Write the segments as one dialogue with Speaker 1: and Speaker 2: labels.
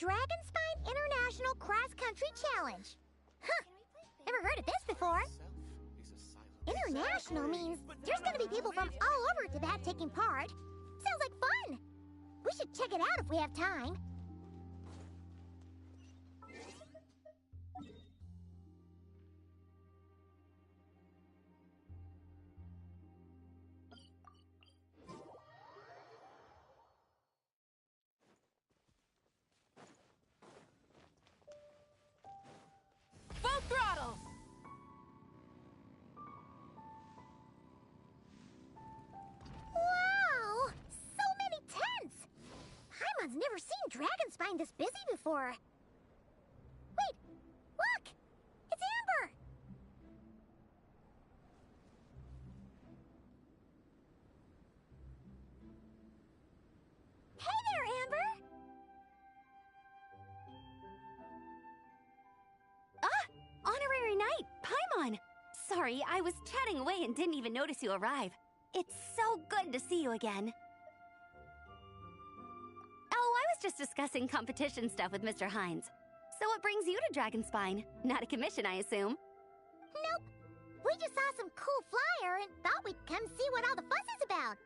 Speaker 1: Dragonspine International Cross Country Challenge. Huh, never heard of this before. International means there's gonna be people from all over Tibet taking part. Sounds like fun. We should check it out if we have time.
Speaker 2: Full throttle!
Speaker 1: Wow! So many tents! Paimon's never seen Dragonspine this busy before. Wait! Look! It's Amber! Hey there, Amber!
Speaker 3: Honorary Knight, Paimon! Sorry, I was chatting away and didn't even notice you arrive. It's so good to see you again. Oh, I was just discussing competition stuff with Mr. Hines. So what brings you to Dragonspine? Not a commission, I assume?
Speaker 1: Nope. We just saw some cool flyer and thought we'd come see what all the fuss is about.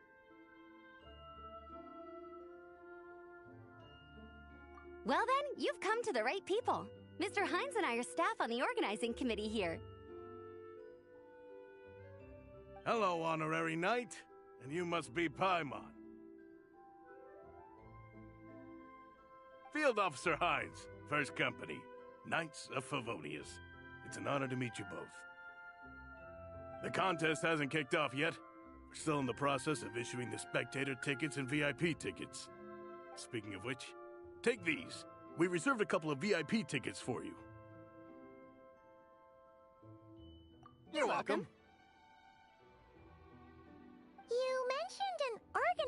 Speaker 3: Well then, you've come to the right people. Mr. Hines and I are staff on the organizing committee here.
Speaker 4: Hello, Honorary Knight. And you must be Paimon. Field Officer Hines, First Company, Knights of Favonius. It's an honor to meet you both. The contest hasn't kicked off yet. We're still in the process of issuing the spectator tickets and VIP tickets. Speaking of which, take these. We reserved a couple of VIP tickets for you.
Speaker 2: You're welcome.
Speaker 1: You mentioned an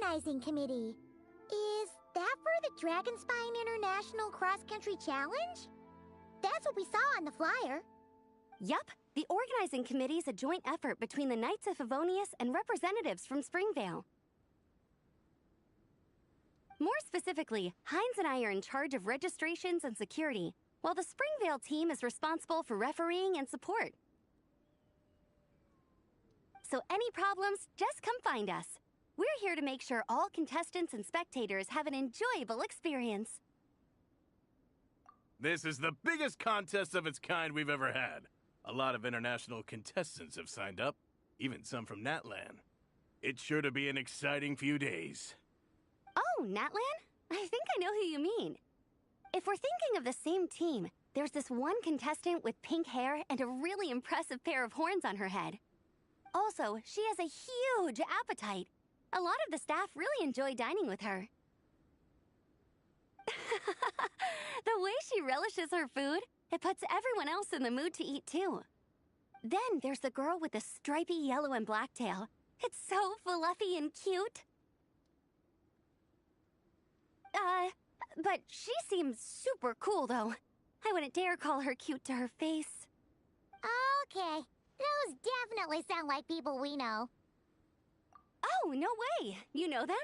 Speaker 1: organizing committee. Is that for the Dragonspine International Cross Country Challenge? That's what we saw on the flyer.
Speaker 3: Yup, the organizing committee is a joint effort between the Knights of Favonius and representatives from Springvale. More specifically, Hines and I are in charge of registrations and security, while the Springvale team is responsible for refereeing and support. So any problems, just come find us. We're here to make sure all contestants and spectators have an enjoyable experience.
Speaker 4: This is the biggest contest of its kind we've ever had. A lot of international contestants have signed up, even some from Natlan. It's sure to be an exciting few days.
Speaker 3: Oh, Natlan? I think I know who you mean. If we're thinking of the same team, there's this one contestant with pink hair and a really impressive pair of horns on her head. Also, she has a huge appetite. A lot of the staff really enjoy dining with her. The way she relishes her food, it puts everyone else in the mood to eat too. Then there's the girl with the stripy yellow and black tail. It's so fluffy and cute. But she seems super cool though. I wouldn't dare call her cute to her face.
Speaker 1: Okay, those definitely sound like people we know.
Speaker 3: Oh, no way! You know them?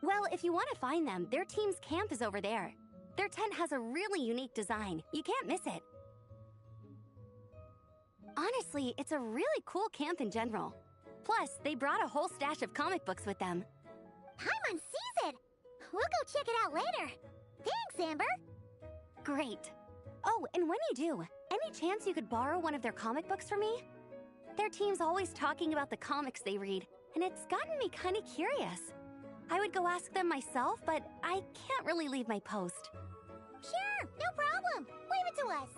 Speaker 3: Well, if you want to find them, their team's camp is over there. Their tent has a really unique design. You can't miss it. Honestly, it's a really cool camp in general. Plus, they brought a whole stash of comic books with them.
Speaker 1: Paimon sees it! We'll go check it out later. Thanks, Amber!
Speaker 3: Great. Oh, and when you do, any chance you could borrow one of their comic books from me? Their team's always talking about the comics they read, and it's gotten me kind of curious. I would go ask them myself, but I can't really leave my post.
Speaker 1: Sure, no problem. Leave it to us.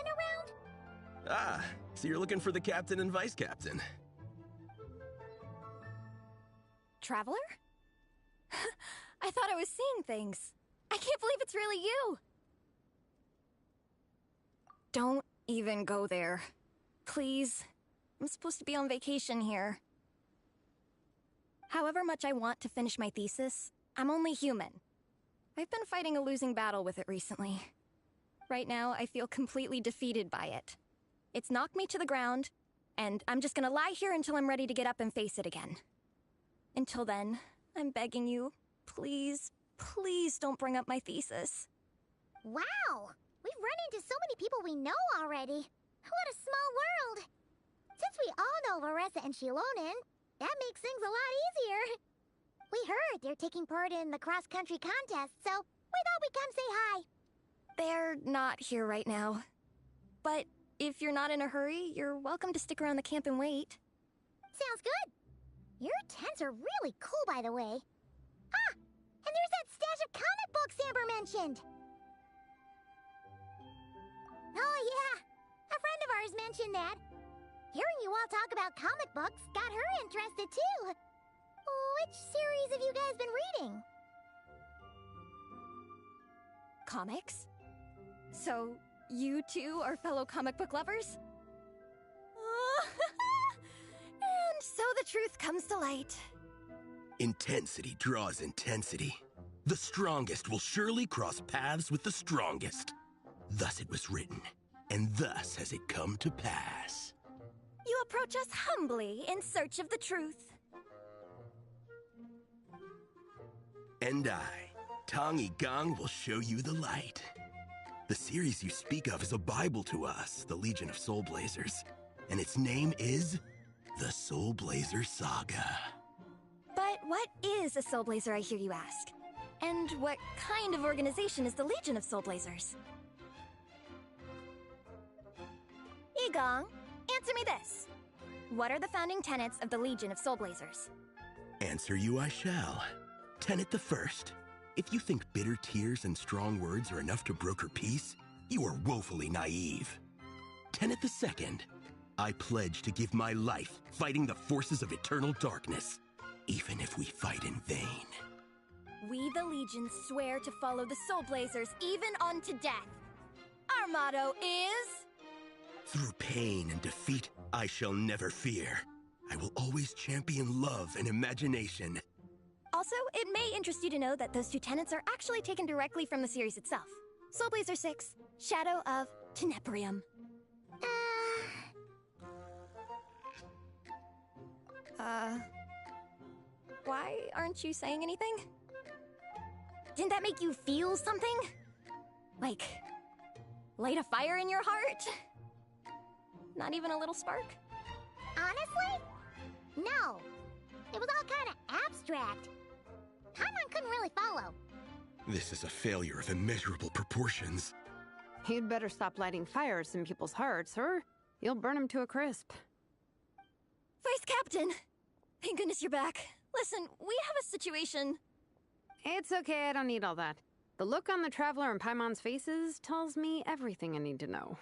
Speaker 1: Around?
Speaker 5: Ah, so you're looking for the captain and vice captain.
Speaker 2: Traveler? I thought I was seeing things. I can't believe it's really you. Don't even go there. Please. I'm supposed to be on vacation here. However much I want to finish my thesis, I'm only human. I've been fighting a losing battle with it recently. Right now, I feel completely defeated by it. It's knocked me to the ground, and I'm just gonna lie here until I'm ready to get up and face it again. Until then, I'm begging you, please, please don't bring up my thesis.
Speaker 1: Wow! We've run into so many people we know already. What a small world! Since we all know Larissa and Shilonen, that makes things a lot easier. We heard they're taking part in the cross-country contest, so we thought we'd come say hi.
Speaker 2: They're not here right now. But if you're not in a hurry, you're welcome to stick around the camp and wait.
Speaker 1: Sounds good. Your tents are really cool, by the way. Ah! And there's that stash of comic books Amber mentioned! Oh yeah, a friend of ours mentioned that. Hearing you all talk about comic books got her interested too. Which series have you guys been reading?
Speaker 2: Comics? So, you two are fellow comic book lovers? And so the truth comes to light.
Speaker 5: Intensity draws intensity. The strongest will surely cross paths with the strongest. Thus it was written, and thus has it come to pass.
Speaker 2: You approach us humbly in search of the truth.
Speaker 5: And I, Tong Gang, will show you the light. The series you speak of is a Bible to us, the Legion of Soulblazers, and its name is the Soulblazer Saga.
Speaker 2: But what is a Soulblazer, I hear you ask? And what kind of organization is the Legion of Soulblazers? Igong, answer me this. What are the founding tenets of the Legion of Soulblazers?
Speaker 5: Answer you I shall. Tenet the first. If you think bitter tears and strong words are enough to broker peace, you are woefully naive. Tenet the second. I pledge to give my life fighting the forces of eternal darkness, even if we fight in vain.
Speaker 2: We, the Legion, swear to follow the Soulblazers even unto death. Our motto is...
Speaker 5: Through pain and defeat, I shall never fear. I will always champion love and imagination.
Speaker 2: Also, it may interest you to know that those two tenets are actually taken directly from the series itself. Soulblazer 6, Shadow of Tenebrium. Why aren't you saying anything? Didn't that make you feel something? Like, light a fire in your heart? Not even a little spark?
Speaker 1: Honestly? No. It was all kind of abstract. Paimon couldn't really follow.
Speaker 5: This is a failure of immeasurable proportions.
Speaker 6: You'd better stop lighting fires in people's hearts, or you'll burn them to a crisp.
Speaker 2: Vice Captain! Thank goodness you're back. Listen, we have a situation.
Speaker 6: It's okay, I don't need all that. The look on the Traveler and Paimon's faces tells me everything I need to know.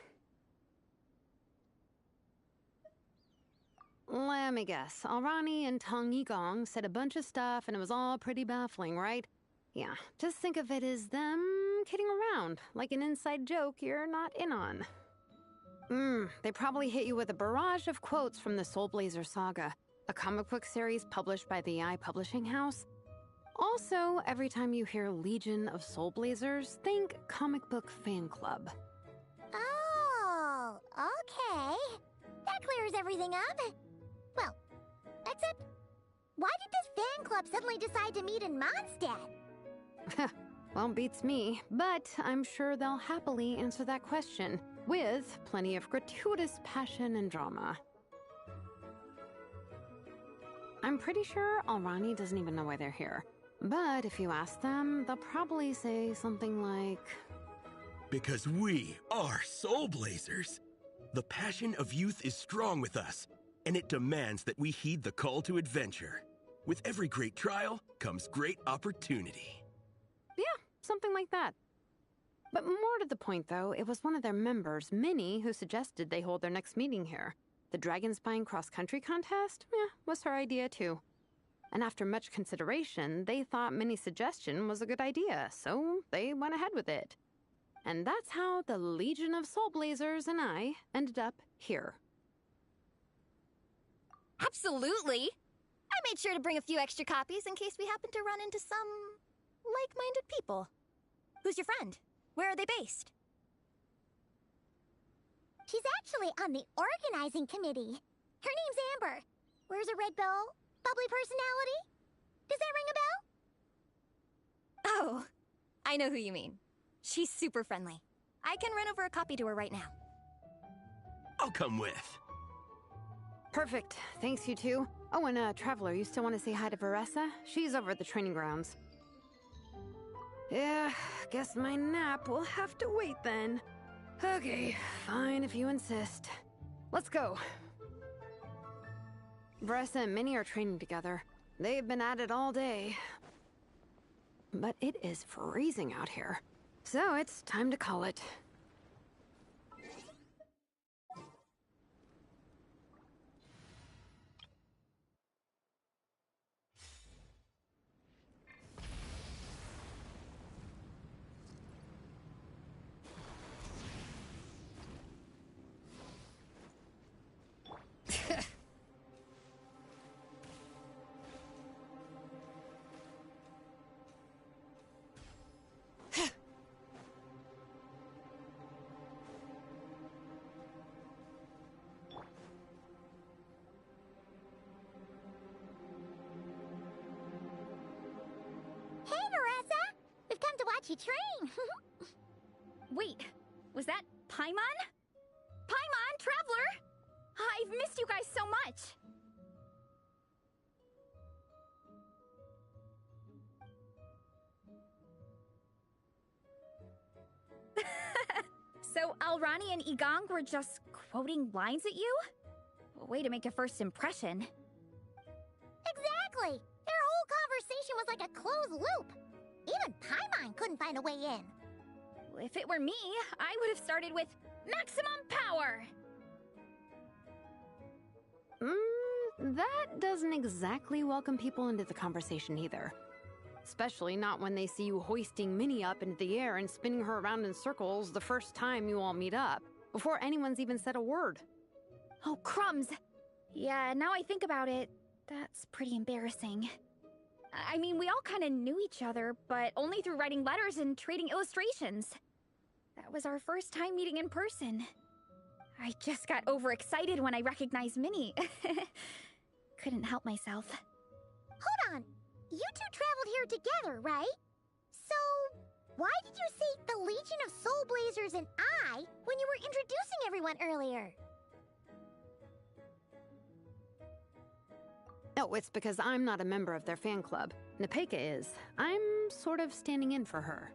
Speaker 6: Let me guess. Alrani and Tong Yigong said a bunch of stuff and it was all pretty baffling, right? Yeah, just think of it as them kidding around, like an inside joke you're not in on. They probably hit you with a barrage of quotes from the Soulblazer Saga, a comic book series published by the AI Publishing House. Also, every time you hear Legion of Soulblazers, think comic book fan club.
Speaker 1: Oh, okay. That clears everything up. Well, except, why did this fan club suddenly decide to meet in Mondstadt?
Speaker 6: Well, beats me, but I'm sure they'll happily answer that question, with plenty of gratuitous passion and drama. I'm pretty sure Alrani doesn't even know why they're here. But if you ask them, they'll probably say something like...
Speaker 5: Because we are Soulblazers. The passion of youth is strong with us, and it demands that we heed the call to adventure. With every great trial comes great opportunity.
Speaker 6: Yeah, something like that. But more to the point, though, it was one of their members, Minnie, who suggested they hold their next meeting here. The Dragonspine cross-country contest? Was her idea, too. And after much consideration, they thought Minnie's suggestion was a good idea, so they went ahead with it. And that's how the Legion of Soulblazers and I ended up here.
Speaker 2: Absolutely! I made sure to bring a few extra copies in case we happen to run into some like-minded people. Who's your friend? Where are they based?
Speaker 1: She's actually on the organizing committee. Her name's Amber. Wears a red bow, bubbly personality. Does that ring a bell?
Speaker 2: Oh, I know who you mean. She's super friendly. I can run over a copy to her right now.
Speaker 5: I'll come with.
Speaker 6: Perfect. Thanks, you two. Oh, and Traveler, you still want to say hi to Veressa? She's over at the training grounds. Yeah, guess my nap will have to wait then. Okay, fine if you insist. Let's go. Veressa and Minnie are training together. They've been at it all day. But it is freezing out here. So it's time to call it.
Speaker 1: Watch you train.
Speaker 3: Wait, was that Paimon? Paimon, Traveler! I've missed you guys so much! So Alrani and Igong were just quoting lines at you? Way to make a first impression.
Speaker 1: Exactly! Their whole conversation was like a closed loop. Even Paimon couldn't find a way in.
Speaker 3: If it were me, I would have started with maximum power!
Speaker 6: That doesn't exactly welcome people into the conversation either. Especially not when they see you hoisting Minnie up into the air and spinning her around in circles the first time you all meet up, before anyone's even said a word.
Speaker 3: Oh, crumbs! Yeah, now I think about it, that's pretty embarrassing. I mean, we all kind of knew each other, but only through writing letters and trading illustrations. That was our first time meeting in person. I just got overexcited when I recognized Minnie. Couldn't help myself.
Speaker 1: Hold on. You two traveled here together, right? So, why did you say the Legion of Soulblazers and I when you were introducing everyone earlier?
Speaker 6: Oh, it's because I'm not a member of their fan club. Nepeka is. I'm sort of standing in for her.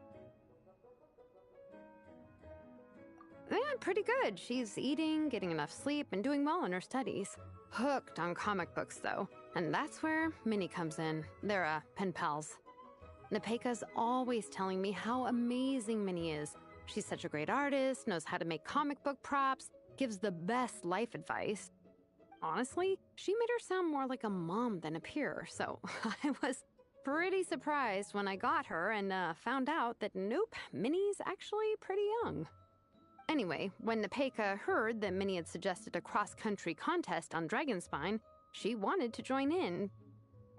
Speaker 6: Yeah, pretty good. She's eating, getting enough sleep, and doing well in her studies. Hooked on comic books, though. And that's where Minnie comes in. They're, pen pals. Nepeka's always telling me how amazing Minnie is. She's such a great artist, knows how to make comic book props, gives the best life advice. Honestly, she made her sound more like a mom than a peer, so I was pretty surprised when I got her and found out that nope, Minnie's actually pretty young. Anyway, when Nepeka heard that Minnie had suggested a cross-country contest on Dragonspine, she wanted to join in.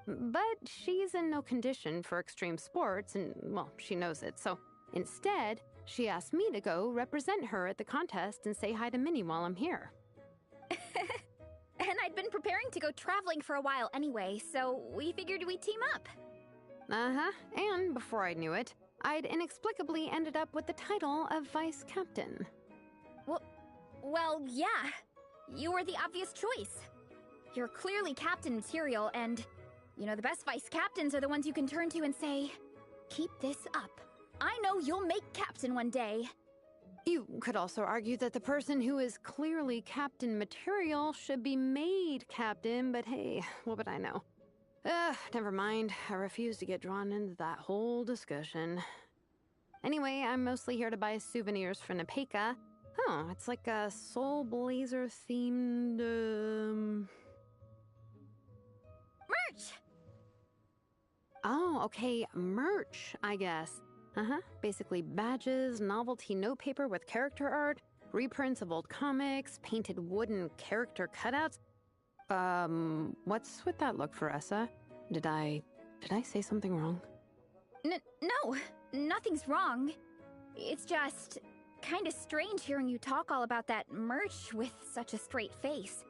Speaker 6: But she's in no condition for extreme sports, and, well, she knows it, so instead, she asked me to go represent her at the contest and say hi to Minnie while I'm here.
Speaker 3: And I'd been preparing to go traveling for a while anyway, so we figured we'd team up.
Speaker 6: Uh-huh, and before I knew it, I'd inexplicably ended up with the title of Vice Captain.
Speaker 3: Well, yeah. You were the obvious choice. You're clearly captain material, and, you know, the best vice captains are the ones you can turn to and say, keep this up. I know you'll make captain one day.
Speaker 6: You could also argue that the person who is clearly captain material should be made captain, but hey, what would I know? Never mind. I refuse to get drawn into that whole discussion. Anyway, I'm mostly here to buy souvenirs for Nepeka. Oh, it's like a Soulblazer themed,
Speaker 3: Merch!
Speaker 6: Oh, okay, merch, I guess. Basically badges, novelty notepaper with character art, reprints of old comics, painted wooden character cutouts. What's with that look, Veressa? Did I say something wrong?
Speaker 7: No, nothing's wrong. It's just kind of strange hearing you talk all about that merch with such a straight face.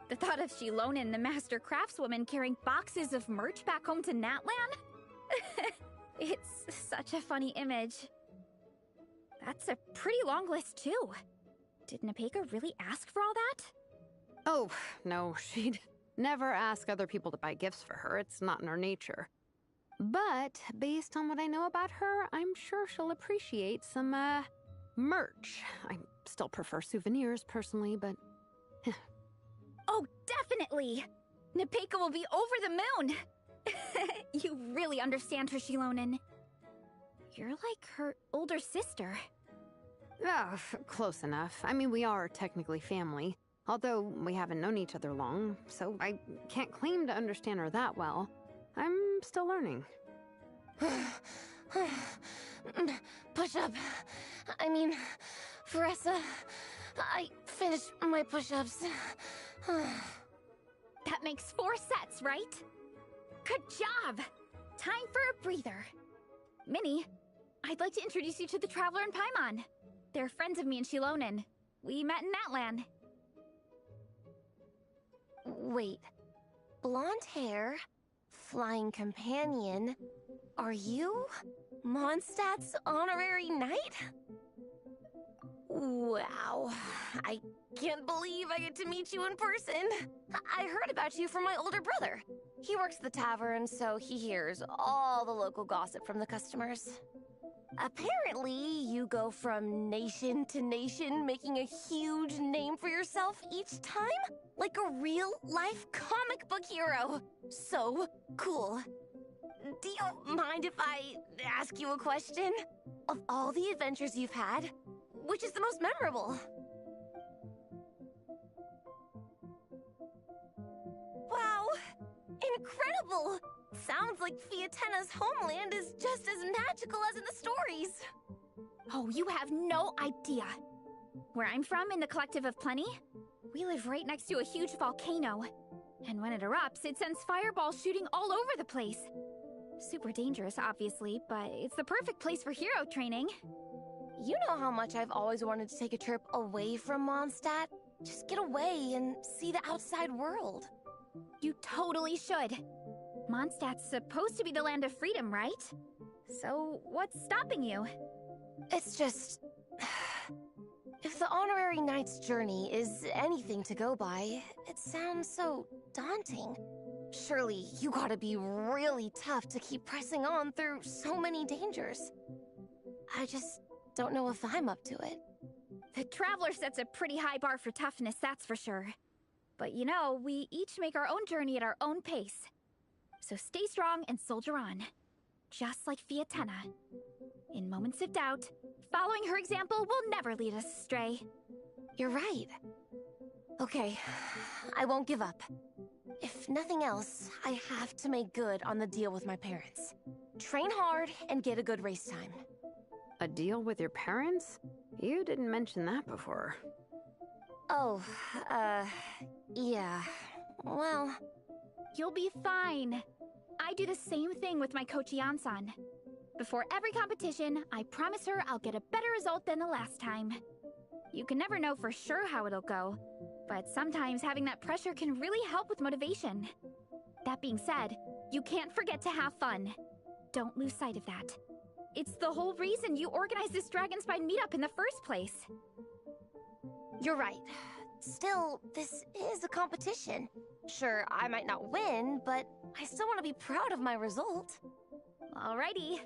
Speaker 7: The thought of Shilonen, the master craftswoman, carrying boxes of merch back home to Natlan? It's such a funny image. That's a pretty long list, too. Did Nepeka really ask for all that?
Speaker 6: Oh, no, she'd never ask other people to buy gifts for her. It's not in her nature. But based on what I know about her, I'm sure she'll appreciate some, merch. I still prefer souvenirs, personally, but...
Speaker 7: Oh, definitely! Nepeka will be over the moon! You really understand her, Shilonen. You're like her older sister.
Speaker 6: Oh, close enough. I mean, we are technically family, although we haven't known each other long, so I can't claim to understand her that well. I'm still learning.
Speaker 8: Push-up. I mean, Veressa, I finished my push-ups.
Speaker 7: That makes 4 sets, right? Good job! Time for a breather. Minnie, I'd like to introduce you to the Traveler and Paimon. They're friends of me and Shilonen. We met in Natlan.
Speaker 8: Wait. Blonde hair, flying companion. Are you Mondstadt's honorary knight? Wow. I can't believe I get to meet you in person. I heard about you from my older brother. He works at the tavern, so he hears all the local gossip from the customers. Apparently, you go from nation to nation, making a huge name for yourself each time? Like a real-life comic book hero. So cool. Do you mind if I ask you a question? Of all the adventures you've had, which is the most memorable? Wow! Incredible! Sounds like Fiatenna's homeland is just as magical as in the stories.
Speaker 7: Oh, you have no idea. Where I'm from, in the Collective of Plenty, we live right next to a huge volcano. And when it erupts, it sends fireballs shooting all over the place. Super dangerous, obviously, but it's the perfect place for hero training.
Speaker 8: You know how much I've always wanted to take a trip away from Mondstadt? Just get away and see the outside world.
Speaker 7: You totally should. Mondstadt's supposed to be the land of freedom, right? So, what's stopping you?
Speaker 8: It's just... If the honorary knight's journey is anything to go by, it sounds so daunting. Surely you gotta be really tough to keep pressing on through so many dangers. I just don't know if I'm up to it.
Speaker 7: The Traveler sets a pretty high bar for toughness, that's for sure. But you know, we each make our own journey at our own pace. So stay strong and soldier on. Just like Fiatenna. In moments of doubt, following her example will never lead us astray.
Speaker 8: You're right. Okay, I won't give up. If nothing else, I have to make good on the deal with my parents. Train hard and get a good race time.
Speaker 6: A deal with your parents? You didn't mention that before.
Speaker 8: Oh, yeah. Well...
Speaker 7: You'll be fine. I do the same thing with my coach Ian-san. Before every competition, I promise her I'll get a better result than the last time. You can never know for sure how it'll go, but sometimes having that pressure can really help with motivation. That being said, you can't forget to have fun. Don't lose sight of that. It's the whole reason you organized this Dragonspine meetup in the first place.
Speaker 8: You're right. Still, this is a competition. Sure, I might not win, but I still want to be proud of my result.
Speaker 7: Alrighty.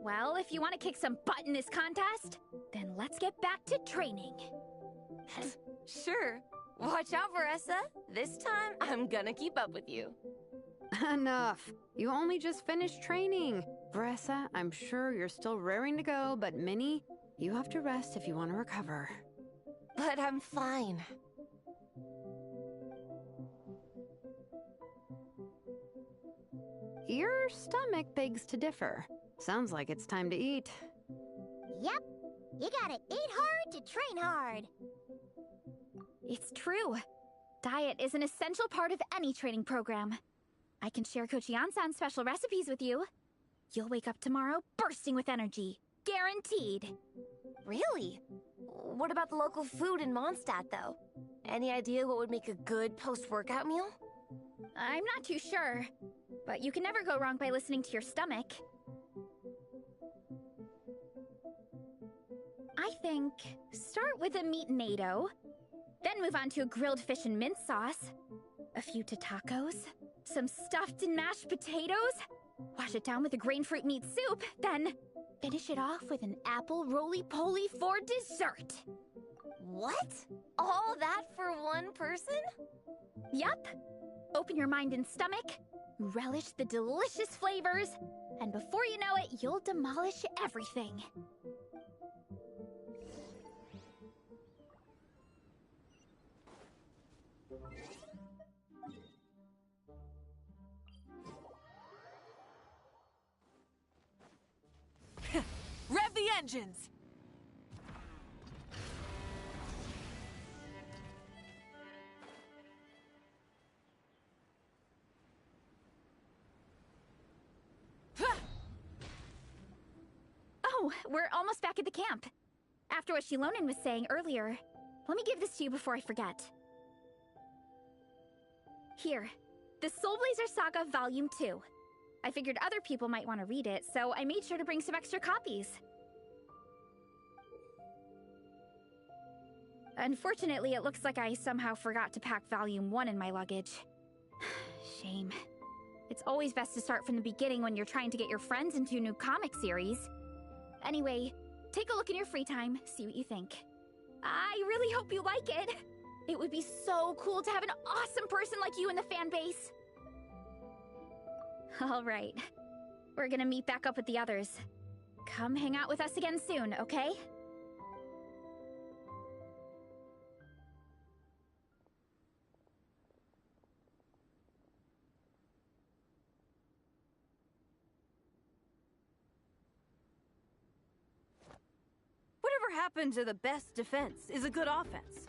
Speaker 7: Well, if you want to kick some butt in this contest, then let's get back to training.
Speaker 8: Sure. Watch out, Veressa. This time, I'm gonna keep up with you.
Speaker 6: Enough. You only just finished training. Veressa, I'm sure you're still raring to go, but Minnie, you have to rest if you want to recover.
Speaker 8: But I'm fine.
Speaker 6: Your stomach begs to differ. Sounds like it's time to eat.
Speaker 1: Yep. You gotta eat hard to train hard.
Speaker 7: It's true. Diet is an essential part of any training program. I can share Coach Yansan's special recipes with you. You'll wake up tomorrow bursting with energy. Guaranteed.
Speaker 8: Really? What about the local food in Mondstadt, though? Any idea what would make a good post-workout meal?
Speaker 7: I'm not too sure, but you can never go wrong by listening to your stomach. I think start with a meat natto, then move on to a grilled fish and mint sauce, a few tacos, some stuffed and mashed potatoes, wash it down with a grain fruit meat soup, then finish it off with an apple roly-poly for dessert.
Speaker 8: What? All that for one person?
Speaker 7: Yup. Open your mind and stomach, relish the delicious flavors, and before you know it, you'll demolish everything.
Speaker 9: Rev the engines!
Speaker 7: Oh, we're almost back at the camp. After what Shilonen was saying earlier, let me give this to you before I forget. Here, the Soulblazers Saga Volume 2. I figured other people might want to read it, so I made sure to bring some extra copies. Unfortunately, it looks like I somehow forgot to pack Volume 1 in my luggage. Shame. It's always best to start from the beginning when you're trying to get your friends into a new comic series. Anyway, take a look in your free time, see what you think. I really hope you like it. It would be so cool to have an awesome person like you in the fan base. All right. We're gonna meet back up with the others. Come hang out with us again soon, okay?
Speaker 9: Whatever happened to the best defense is a good offense.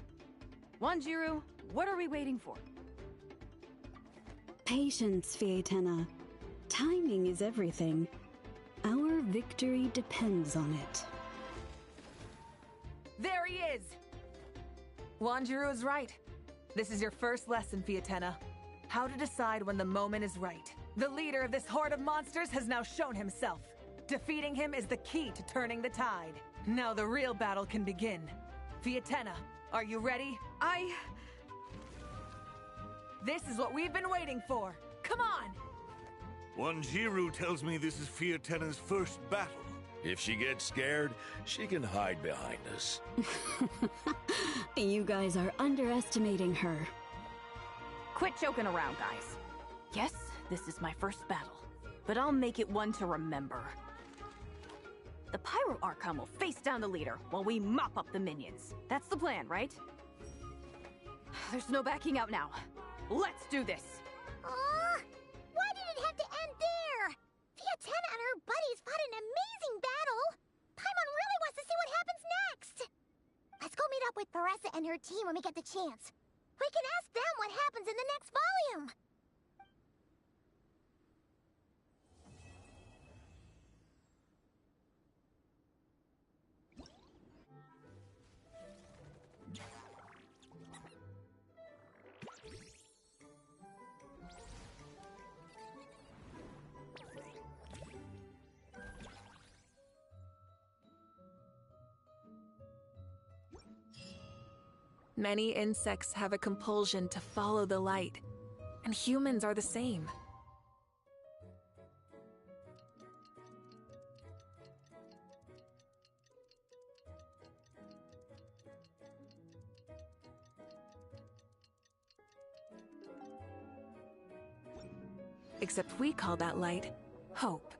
Speaker 9: Wanjiru, what are we waiting for?
Speaker 10: Patience, Fietena. Timing is everything. Our victory depends on it.
Speaker 9: There he is! Wanjiru is right. This is your first lesson, Fietena. How to decide when the moment is right. The leader of this horde of monsters has now shown himself. Defeating him is the key to turning the tide. Now the real battle can begin. Fietena, are you ready? This is what we've been waiting for. Come on!
Speaker 11: Wanjiru tells me this is Fietena's first battle.
Speaker 12: If she gets scared, she can hide behind us.
Speaker 10: You guys are underestimating her.
Speaker 9: Quit joking around, guys. Yes, this is my first battle, but I'll make it one to remember. The Pyro Archon will face down the leader while we mop up the minions. That's the plan, right? There's no backing out now. Let's do this!
Speaker 1: Why did it have to end there? Fietena and her buddies fought an amazing battle! Paimon really wants to see what happens next! Let's go meet up with Paressa and her team when we get the chance. We can ask them what happens in the next volume!
Speaker 9: Many insects have a compulsion to follow the light, and humans are the same. Except we call that light hope.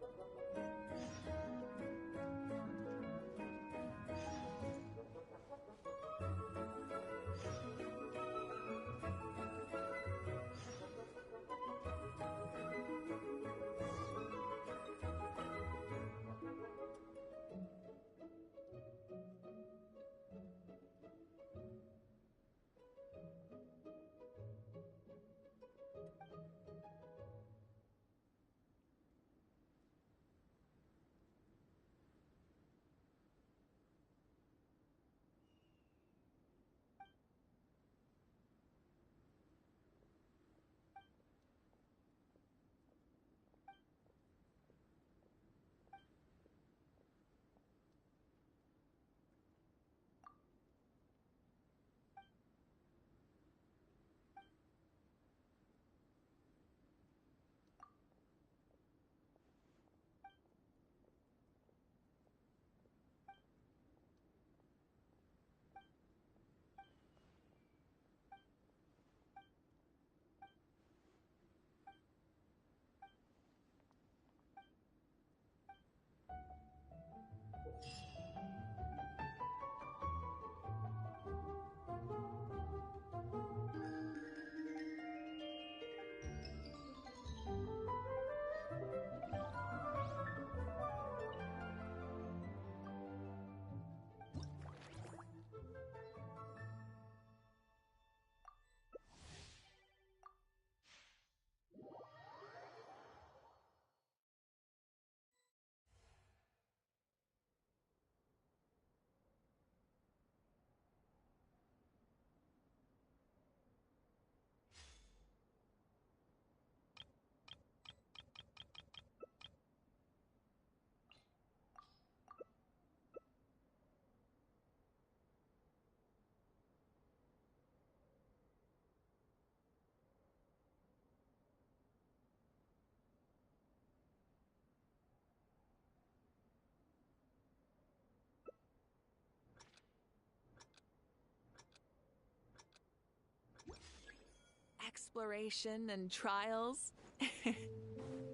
Speaker 9: exploration and trials.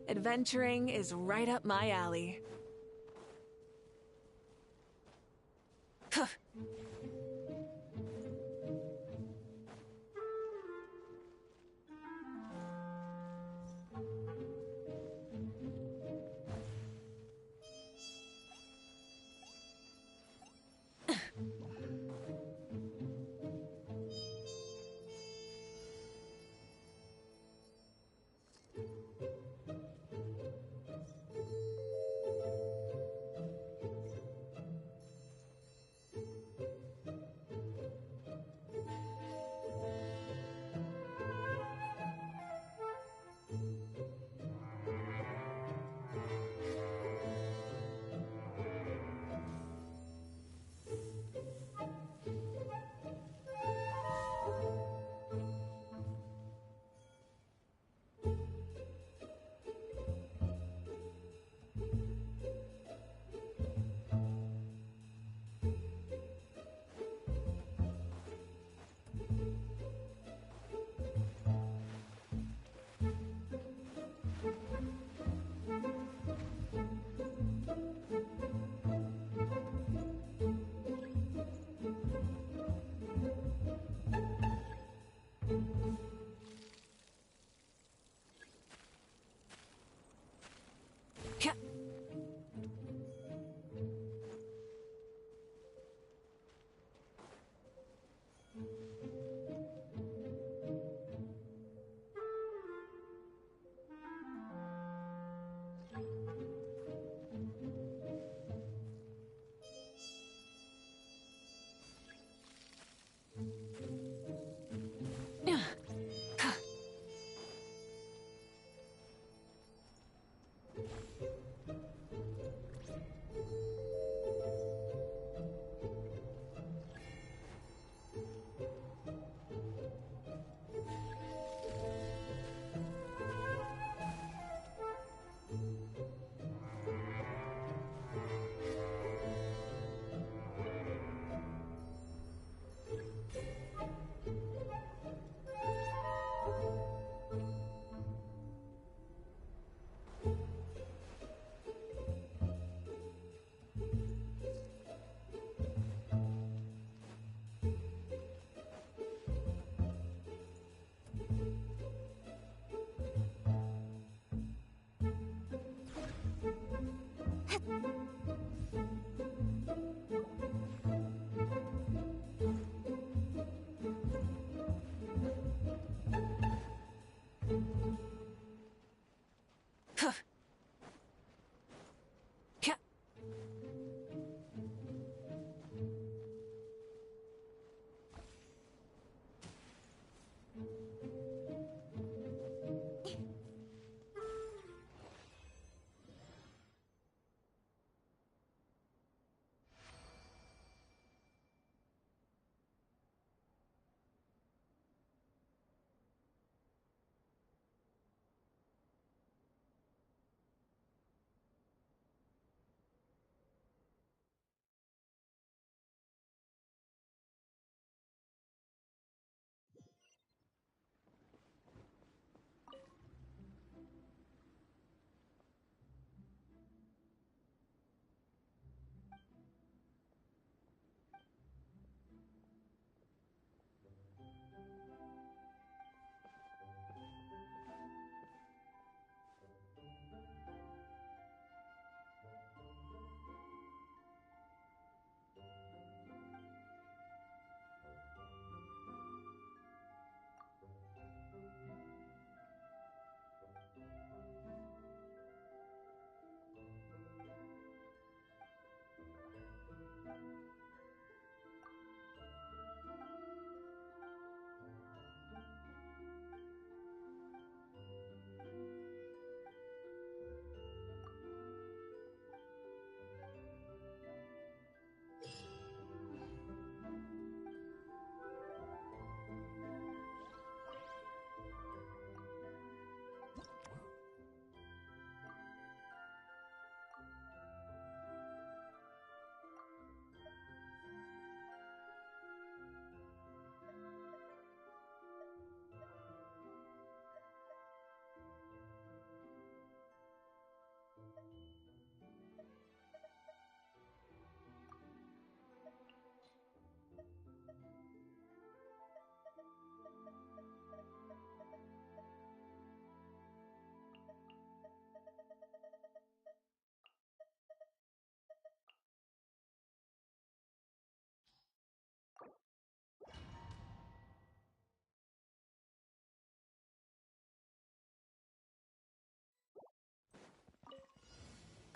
Speaker 9: Adventuring is right up my alley. Huh.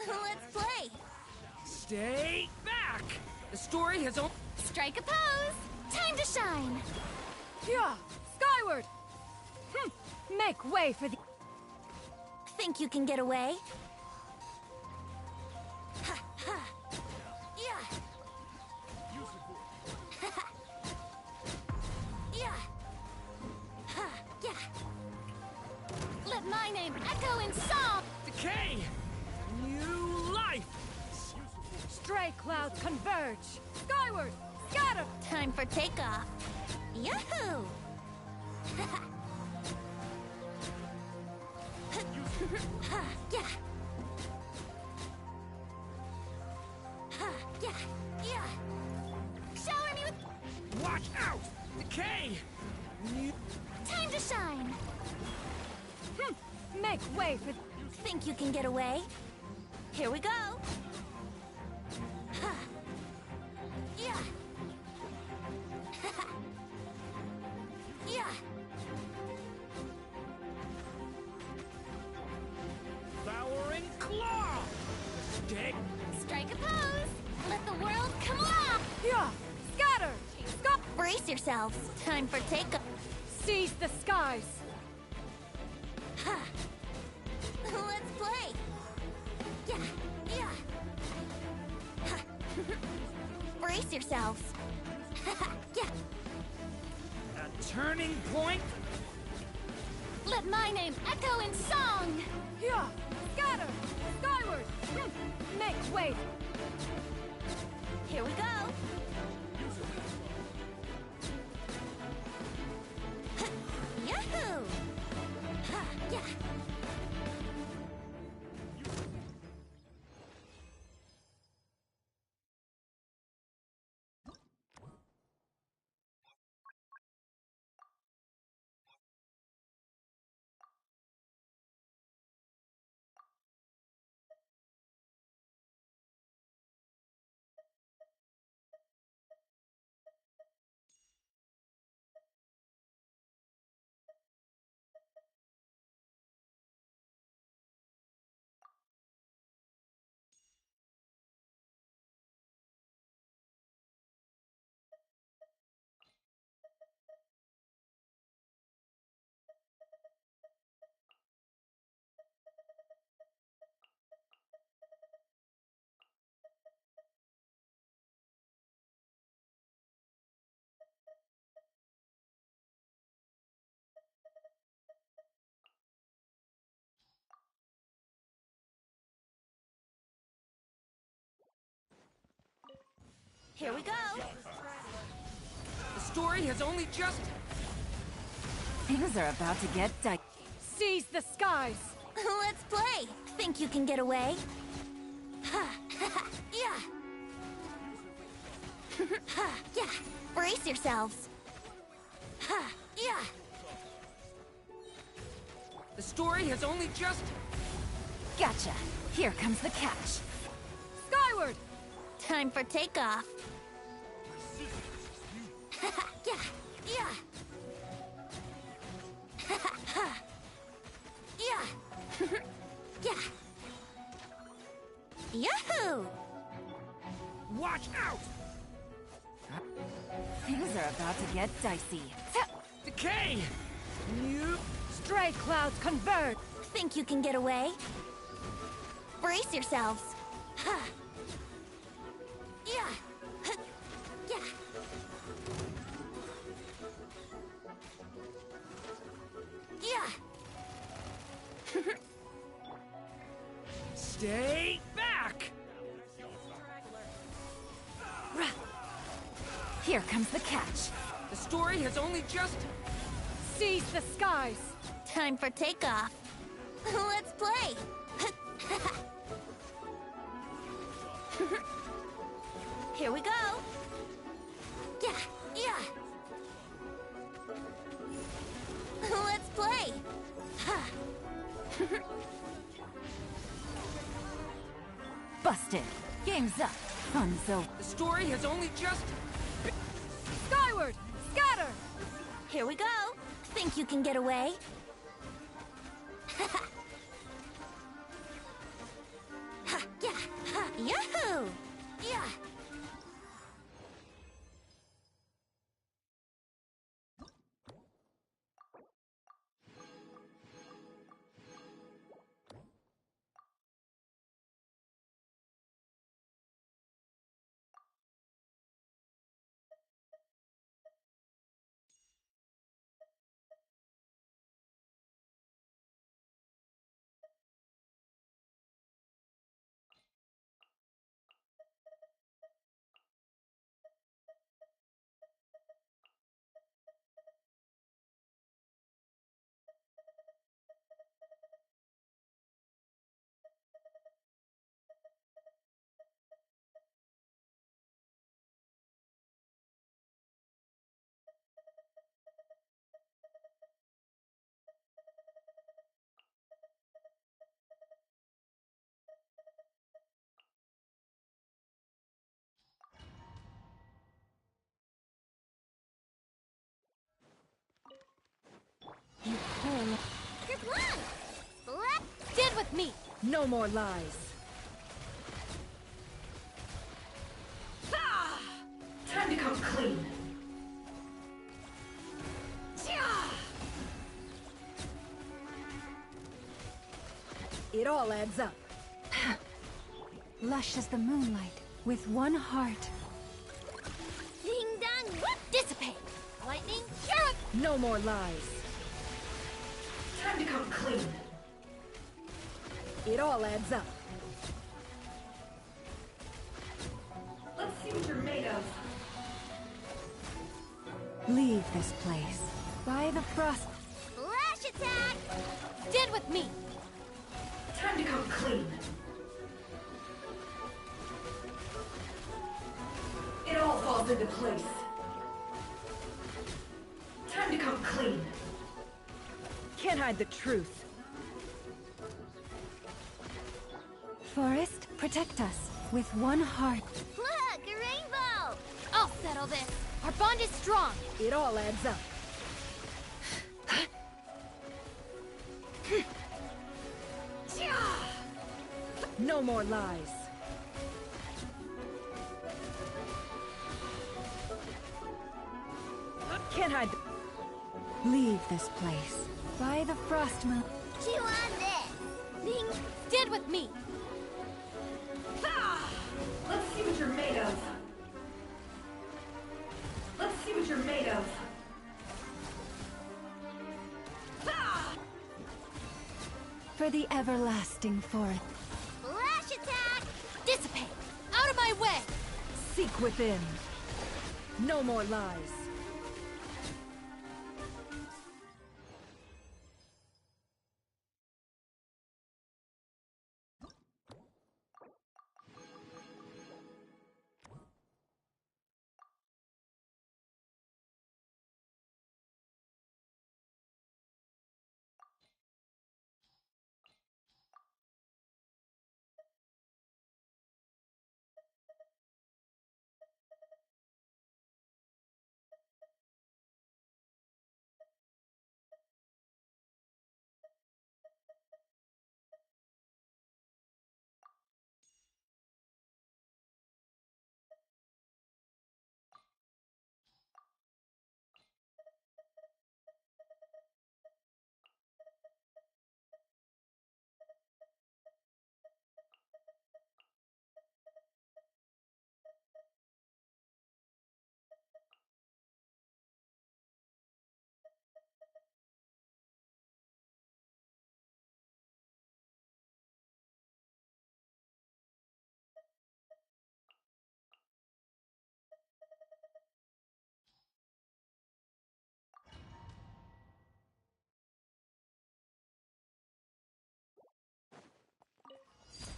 Speaker 8: Let's play!
Speaker 13: Stay back! The story has only...
Speaker 7: Strike a pose! Time to shine!
Speaker 6: Yeah! Skyward! Make way for the...
Speaker 8: Think you can get away? Ha ha! Yeah! Yeah! Ha! Yeah!
Speaker 7: Let my name echo in song!
Speaker 13: Decay! New life!
Speaker 6: Stray clouds converge! Skyward! Scatter!
Speaker 8: Time for takeoff! Yahoo! Ha! Yeah! Ha! Yeah! Yeah!
Speaker 7: Shower me with...
Speaker 13: Watch out! Decay! New...
Speaker 7: Time to shine!
Speaker 6: Make way for...
Speaker 8: Think you can get away? Here we go! Ha! Yeah! Yeah!
Speaker 13: Devouring claw! Stay...
Speaker 7: Strike a pose! Let the world come alive!
Speaker 6: Yeah! Scatter! Stop!
Speaker 8: Brace yourselves! Time for takeoff!
Speaker 6: Seize the skies!
Speaker 8: Ha! Let's play! Yeah! Yeah! Ha! Brace yourselves! Yeah!
Speaker 13: A turning point?
Speaker 7: Let my name echo in song!
Speaker 6: Yeah! Scatter! Skyward! Make way!
Speaker 8: Here we go! Yahoo! Ha! Yeah! Here we go!
Speaker 13: The story has only just...
Speaker 9: Things are about to get dicey.
Speaker 6: Seize the skies!
Speaker 8: Let's play! Think you can get away? Ha! Yeah! Ha! Yeah! Brace yourselves! Ha! Yeah!
Speaker 13: The story has only just...
Speaker 9: Gotcha. Here comes the catch.
Speaker 6: Skyward!
Speaker 8: Time for takeoff! Yeah! Yeah! Yeah! Yeah! Yahoo!
Speaker 13: Watch out!
Speaker 9: Things are about to get dicey.
Speaker 13: Decay! New...
Speaker 6: Stray clouds converge!
Speaker 8: Think you can get away? Brace yourselves! Ha! Yeah! Yeah! Yeah!
Speaker 13: Stay back!
Speaker 9: Here comes the catch.
Speaker 13: The story has only just...
Speaker 6: Seize the skies!
Speaker 8: Time for takeoff! Let's play! Here we go! Yeah! Yeah! Let's play!
Speaker 9: Busted. Game's up. Fun's over.
Speaker 13: The story has only just...
Speaker 6: Skyward! Scatter!
Speaker 8: Here we go! Think you can get away? Ha! with me!
Speaker 13: No more lies.
Speaker 9: Time to come clean.
Speaker 13: It all adds up.
Speaker 6: Lush as the moonlight, with one heart.
Speaker 3: Ding dong, whoop, dissipate! Lightning, sure!
Speaker 13: No more lies.
Speaker 9: Time to come clean.
Speaker 13: It all adds up.
Speaker 9: Let's see what you're made of.
Speaker 6: Leave this place. By the frost.
Speaker 3: Flash attack! Stand with me!
Speaker 9: Time to come clean. It all falls into place. Time to come clean.
Speaker 13: Can't hide the truth.
Speaker 6: Forest, protect us with one heart.
Speaker 3: Look, a rainbow! I'll settle this. Our bond is strong.
Speaker 13: It all adds up. No more lies. Can't hide the...
Speaker 6: Leave this place. By the frost moon.
Speaker 3: Chew on this. Ding! Stand with me.
Speaker 9: Let's see what you're made of. Let's see what you're made of.
Speaker 6: For the everlasting forest.
Speaker 3: Flash attack! Dissipate! Out of my way!
Speaker 13: Seek within. No more lies.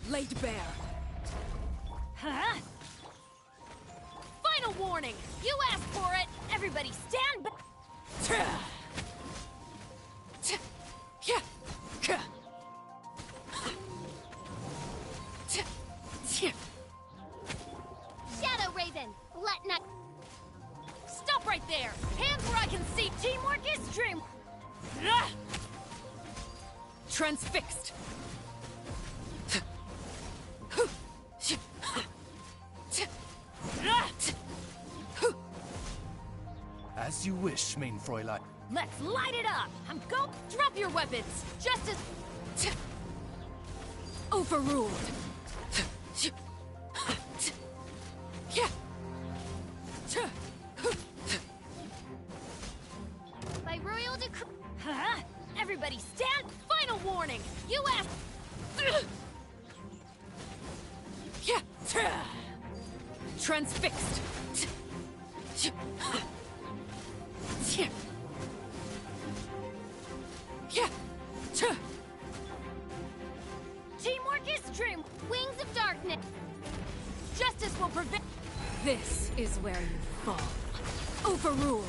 Speaker 13: Laid bare.
Speaker 3: Huh? Final warning! You asked for it! Everybody stand back! Shadow Raven! Let not... Stop right there! Hands where I can see! Teamwork is dream...
Speaker 13: Transfixed.
Speaker 14: As you wish, main Fräulein.
Speaker 3: Let's light it up! I'm go... Drop your weapons! Just as...
Speaker 13: Overruled.
Speaker 3: By royal decree... Huh? Everybody stand! Final warning! You asked...
Speaker 13: Transfixed.
Speaker 3: Teamwork is dream. Wings of darkness. Justice will prevent...
Speaker 13: This is where you fall. Overruled.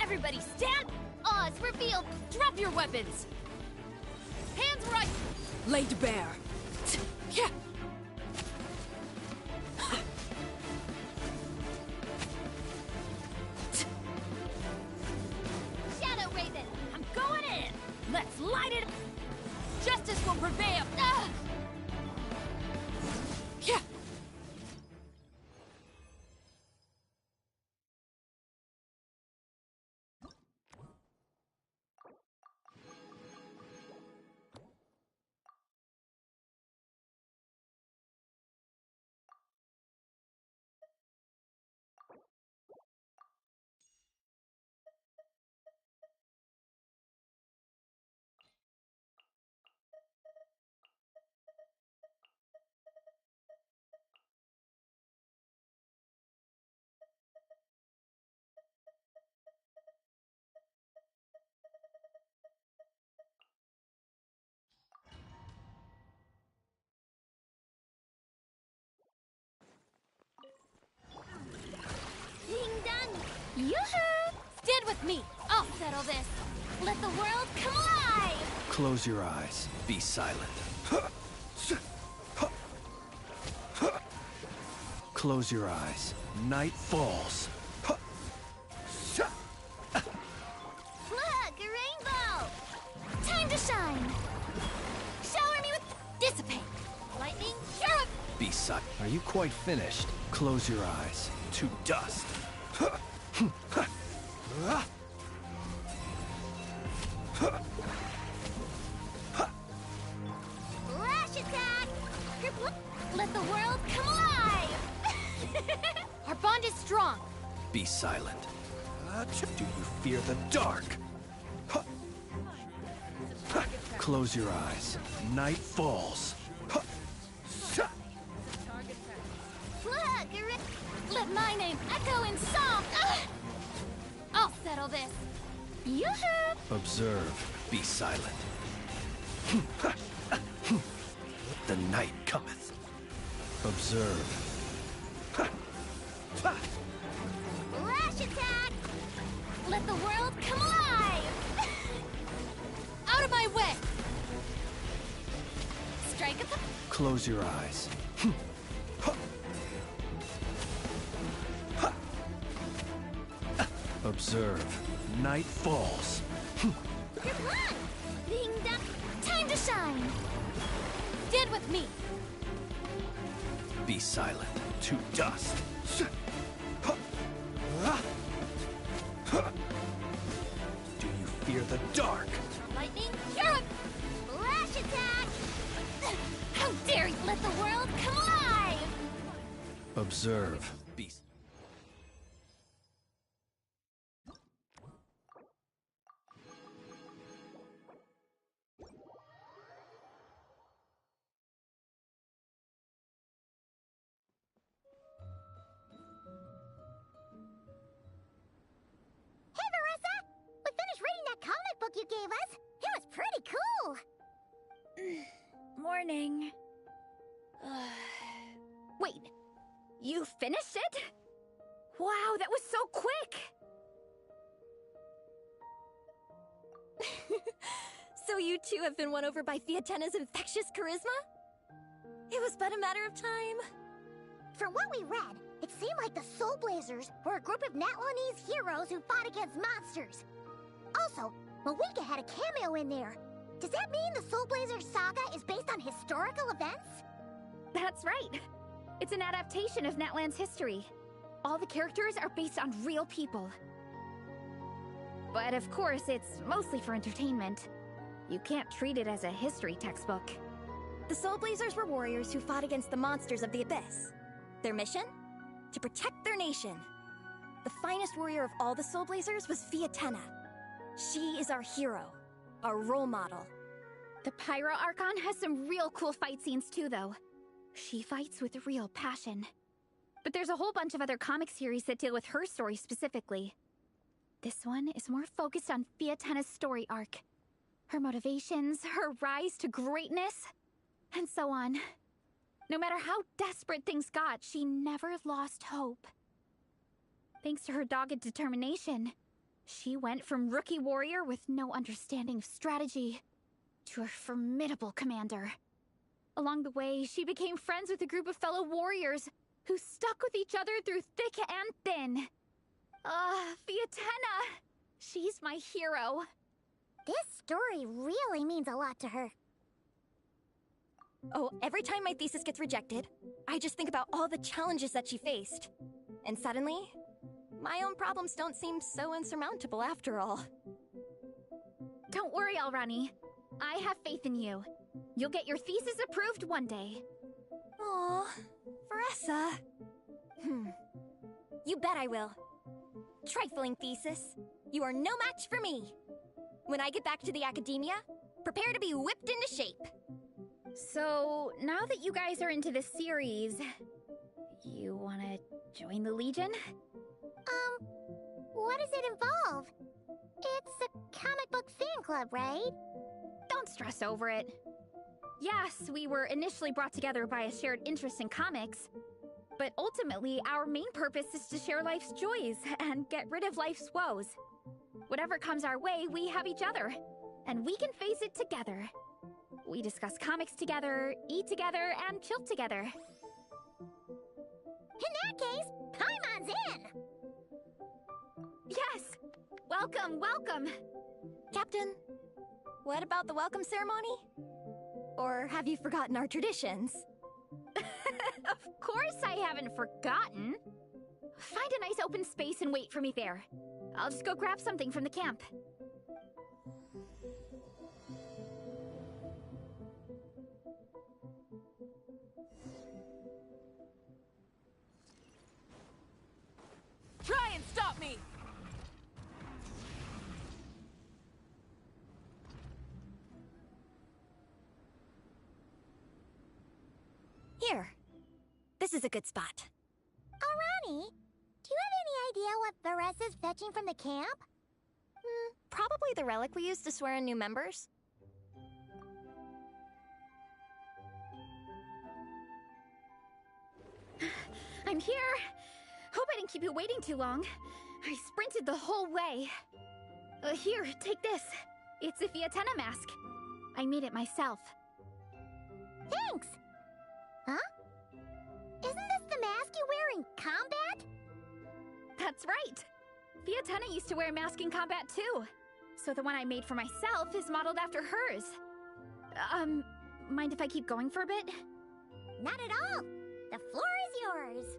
Speaker 3: Everybody stand! Oz revealed! Drop your weapons! Hands right!
Speaker 13: Laid bare.
Speaker 8: bam!
Speaker 13: Yeah.
Speaker 3: Ding dong! Yoo-hoo! Stand with me. I'll settle this. Let the world come alive!
Speaker 14: Close your eyes. Be silent. Close your eyes. Night falls.
Speaker 3: Look, a rainbow! Time to shine! Shower me with dissipate! Lightning, cure!
Speaker 14: Be silent. Are you quite finished? Close your eyes. To dust.
Speaker 3: Flash attack! Let the world come alive! Our bond is strong.
Speaker 14: Be silent. Do you fear the dark? Close your eyes. Night falls.
Speaker 3: Look, let my name echo in song. I'll settle this. Yoo-hoo!
Speaker 14: Observe. Be silent. The night cometh. Observe.
Speaker 3: Flash attack! Let the world come alive! Out of my way! Strike at the...
Speaker 14: Close your eyes. Observe. Night falls.
Speaker 3: Good luck! Ding dong! Time to shine! Stand with me!
Speaker 14: Be silent. To dust. Do you fear the dark?
Speaker 3: Lightning, cure! Flash attack! How dare you let the world come alive!
Speaker 14: Observe. Be...
Speaker 1: Hey, Marissa! We finished reading that comic book you gave us. It was pretty cool.
Speaker 7: Morning. Wait, you finished it? Wow, that was so quick!
Speaker 2: So you too have been won over by Fiatena's infectious charisma? It was but a matter of time.
Speaker 1: From what we read, it seemed like the Soulblazers were a group of Natlanese heroes who fought against monsters. Also, Malika had a cameo in there. Does that mean the Soulblazers saga is based on historical events?
Speaker 7: That's right. It's an adaptation of Natlan's history. All the characters are based on real people. But of course, it's mostly for entertainment. You can't treat it as a history textbook.
Speaker 2: The Soulblazers were warriors who fought against the monsters of the Abyss. Their mission? To protect their nation. The finest warrior of all the Soulblazers was Fiatena. She is our hero, our role model.
Speaker 7: The Pyro Archon has some real cool fight scenes too, though. She fights with real passion. But there's a whole bunch of other comic series that deal with her story specifically. This one is more focused on Fiatena's story arc. Her motivations, her rise to greatness, and so on. No matter how desperate things got, she never lost hope. Thanks to her dogged determination, she went from rookie warrior with no understanding of strategy to a formidable commander. Along the way, she became friends with a group of fellow warriors who stuck with each other through thick and thin. Fiatena! She's my hero.
Speaker 1: This story really means a lot to her.
Speaker 2: Oh, every time my thesis gets rejected, I just think about all the challenges that she faced. And suddenly, my own problems don't seem so insurmountable after all.
Speaker 7: Don't worry, Alrani. I have faith in you. You'll get your thesis approved one day.
Speaker 2: Aw, Veressa. You bet I will. Trifling thesis, you are no match for me. When I get back to the academia, prepare to be whipped into shape.
Speaker 7: So, now that you guys are into this series, you wanna join the Legion?
Speaker 1: What does it involve? It's a comic book fan club, right?
Speaker 7: Don't stress over it. Yes, we were initially brought together by a shared interest in comics, but ultimately our main purpose is to share life's joys and get rid of life's woes. Whatever comes our way, we have each other, and we can face it together. We discuss comics together, eat together, and chill together.
Speaker 1: In that case, Paimon's in!
Speaker 7: Yes! Welcome, welcome!
Speaker 2: Captain, what about the welcome ceremony? Or have you forgotten our traditions?
Speaker 7: Of course I haven't forgotten! Find a nice open space and wait for me there. I'll just go grab something from the camp.
Speaker 9: Try and stop me!
Speaker 2: Here. This is a good spot.
Speaker 1: Alrani, do you have any idea what Veressa's fetching from the camp?
Speaker 2: Probably the relic we used to swear in new members.
Speaker 7: I'm here! Hope I didn't keep you waiting too long. I sprinted the whole way. Here, take this. It's a Fiatenna mask. I made it myself.
Speaker 1: Thanks! Huh? Isn't this the mask you wear in combat?
Speaker 7: That's right! Fiatenna used to wear a mask in combat too. So the one I made for myself is modeled after hers. Mind if I keep going for a bit?
Speaker 1: Not at all! The floor is yours!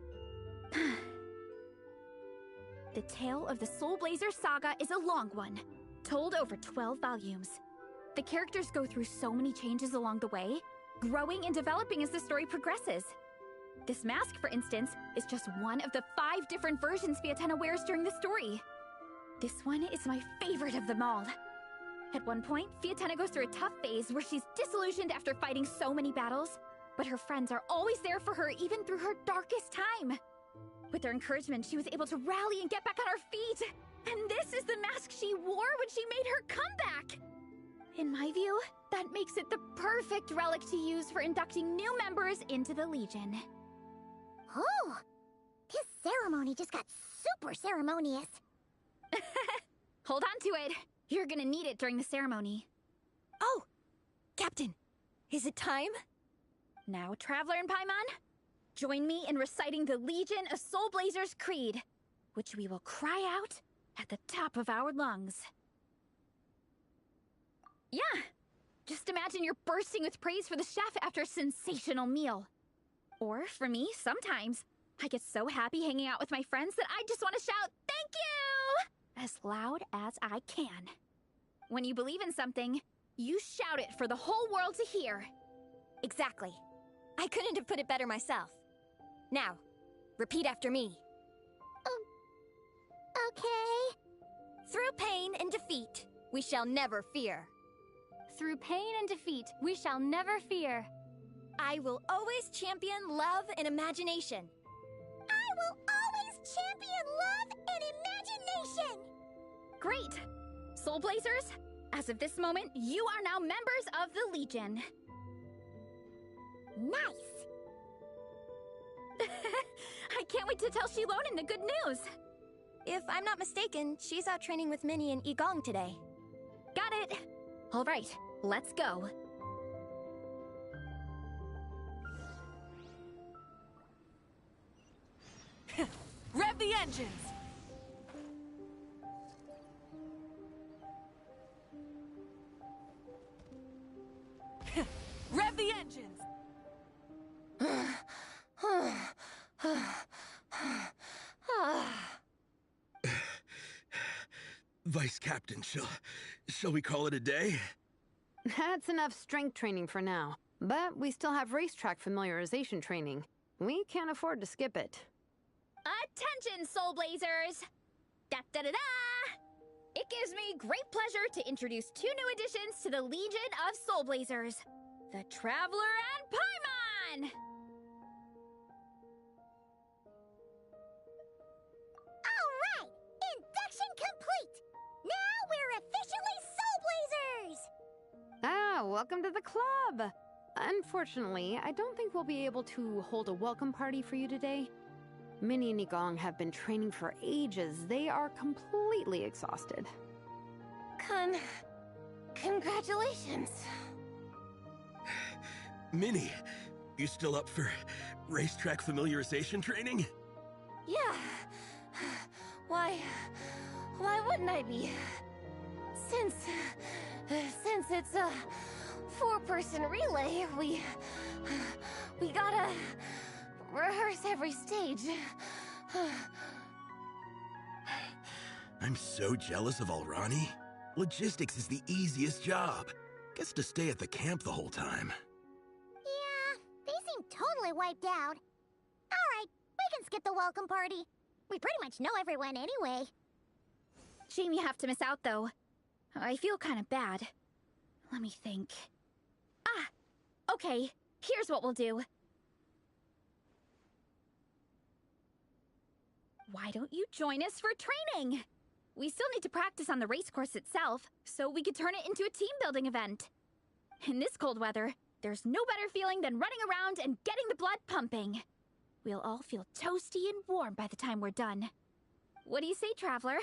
Speaker 7: The tale of the Soulblazers saga is a long one, told over 12 volumes. The characters go through so many changes along the way, growing and developing as the story progresses. This mask, for instance, is just one of the 5 different versions Fiatenna wears during the story. This one is my favorite of them all. At one point, Fiatenna goes through a tough phase where she's disillusioned after fighting so many battles, but her friends are always there for her even through her darkest time. With their encouragement, she was able to rally and get back on her feet. And this is the mask she wore when she made her comeback. In my view, that makes it the perfect relic to use for inducting new members into the Legion.
Speaker 1: Oh! This ceremony just got super ceremonious.
Speaker 7: Hold on to it. You're gonna need it during the ceremony.
Speaker 2: Oh! Captain, is it time?
Speaker 7: Now, Traveler and Paimon, join me in reciting the Legion of Soulblazers Creed, which we will cry out at the top of our lungs. Yeah, just imagine you're bursting with praise for the chef after a sensational meal. Or, for me, sometimes, I get so happy hanging out with my friends that I just want to shout, "Thank you!" as loud as I can. When you believe in something, you shout it for the whole world to hear.
Speaker 2: Exactly. I couldn't have put it better myself. Now, repeat after me.
Speaker 1: Okay.
Speaker 2: Through pain and defeat, we shall never fear.
Speaker 3: Through pain and defeat, we shall never fear.
Speaker 2: I will always champion love and imagination.
Speaker 1: I will always champion love and imagination!
Speaker 7: Great! Soulblazers, as of this moment, you are now members of the Legion.
Speaker 1: Nice!
Speaker 7: I can't wait to tell Shilonen the good news!
Speaker 2: If I'm not mistaken, she's out training with Minnie and Igong today.
Speaker 7: Got it! Alright, let's go.
Speaker 9: Rev the engines! Rev the engines!
Speaker 5: Vice Captain, shall we call it a day?
Speaker 6: That's enough strength training for now. But we still have racetrack familiarization training. We can't afford to skip it.
Speaker 7: Attention, Soulblazers! Da-da-da-da! It gives me great pleasure to introduce 2 new additions to the Legion of Soulblazers. The Traveler and Paimon!
Speaker 1: Alright! Induction complete! Now we're officially Soulblazers!
Speaker 6: Ah, welcome to the club! Unfortunately, I don't think we'll be able to hold a welcome party for you today. Minnie and Igong have been training for ages. They are completely exhausted.
Speaker 8: Congratulations.
Speaker 5: Minnie, you still up for racetrack familiarization training?
Speaker 8: Yeah. Why wouldn't I be? Since it's a 4-person relay, we gotta rehearse every stage.
Speaker 5: I'm so jealous of Alrani. Logistics is the easiest job. Gets to stay at the camp the whole time.
Speaker 1: Yeah, they seem totally wiped out. Alright, we can skip the welcome party. We pretty much know everyone anyway.
Speaker 7: Shame you have to miss out, though. I feel kind of bad. Let me think. Ah! Okay, here's what we'll do. Why don't you join us for training? We still need to practice on the race course itself, so we could turn it into a team-building event. In this cold weather, there's no better feeling than running around and getting the blood pumping. We'll all feel toasty and warm by the time we're done. What do you say, Traveler?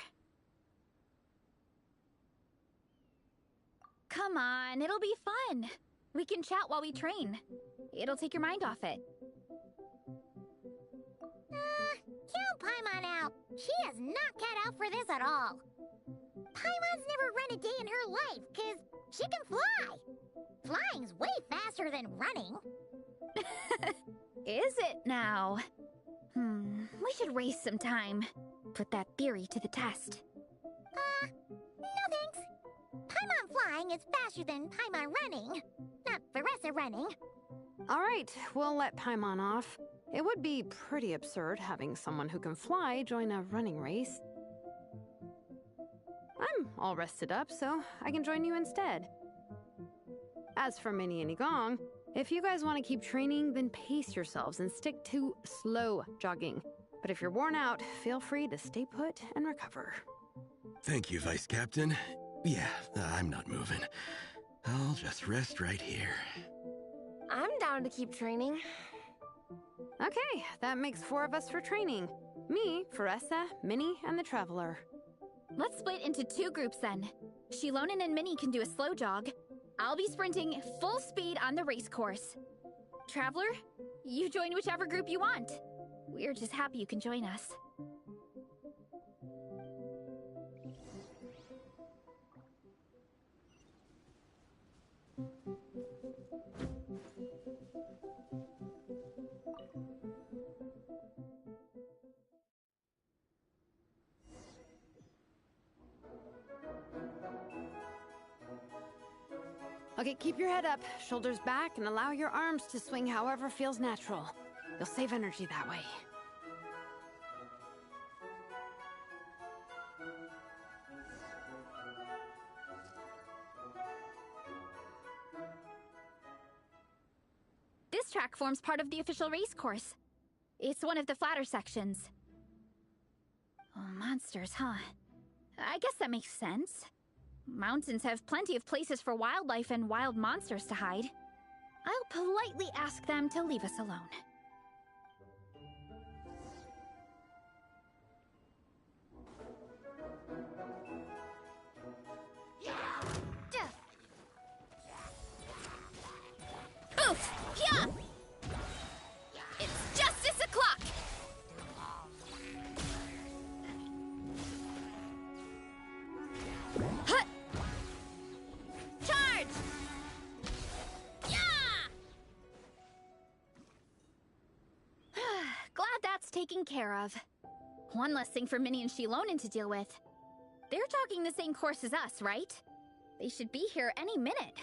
Speaker 7: Come on, it'll be fun. We can chat while we train. It'll take your mind off it.
Speaker 1: Count Paimon out. She is not cut out for this at all. Paimon's never run a day in her life, 'cause she can fly. Flying's way faster than running.
Speaker 7: Is it now? We should race sometime. Put that theory to the test.
Speaker 1: No thanks. Paimon flying is faster than Paimon running. Not Veressa running.
Speaker 6: Alright, we'll let Paimon off. It would be pretty absurd having someone who can fly join a running race. I'm all rested up, so I can join you instead. As for Minnie and Igong, if you guys want to keep training, then pace yourselves and stick to slow jogging. But if you're worn out, feel free to stay put and recover.
Speaker 5: Thank you, Vice Captain. Yeah, I'm not moving. I'll just rest right here.
Speaker 8: I'm down to keep training.
Speaker 6: Okay, that makes 4 of us for training. Me, Veressa, Minnie, and the Traveler.
Speaker 7: Let's split into 2 groups then. Shilonen and Minnie can do a slow jog. I'll be sprinting full speed on the race course. Traveler, you join whichever group you want. We're just happy you can join us.
Speaker 6: Okay, keep your head up, shoulders back, and allow your arms to swing however feels natural. You'll save energy that way.
Speaker 7: This track forms part of the official race course. It's one of the flatter sections. Oh, monsters, huh? I guess that makes sense. Mountains have plenty of places for wildlife and wild monsters to hide. I'll politely ask them to leave us alone. Oof! Yeah! It's justice o'clock! Hut! Charge! Yeah! Glad that's taken care of. One less thing for Minnie and Shilonen to deal with. They're talking the same course as us, right? They should be here any minute.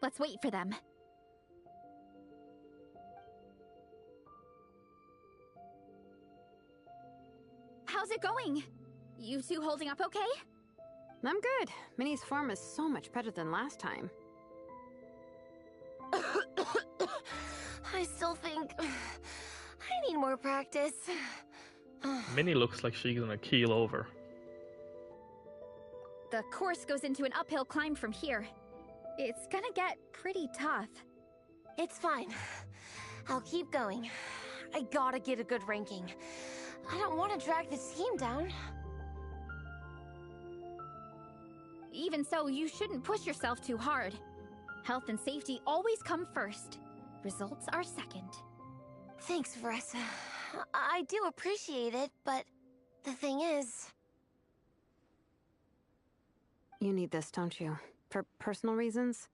Speaker 7: Let's wait for them. How's it going? You two holding up okay?
Speaker 6: I'm good. Minnie's form is so much better than last time.
Speaker 8: I still think I need more practice.
Speaker 15: Minnie looks like she's gonna keel over.
Speaker 7: The course goes into an uphill climb from here. It's gonna get pretty tough.
Speaker 8: It's fine. I'll keep going. I gotta get a good ranking. I don't want to drag the team down.
Speaker 7: Even so, you shouldn't push yourself too hard. Health and safety always come first. Results are second.
Speaker 8: Thanks, Vanessa. I do appreciate it, but the thing is...
Speaker 6: You need this, don't you? For personal reasons?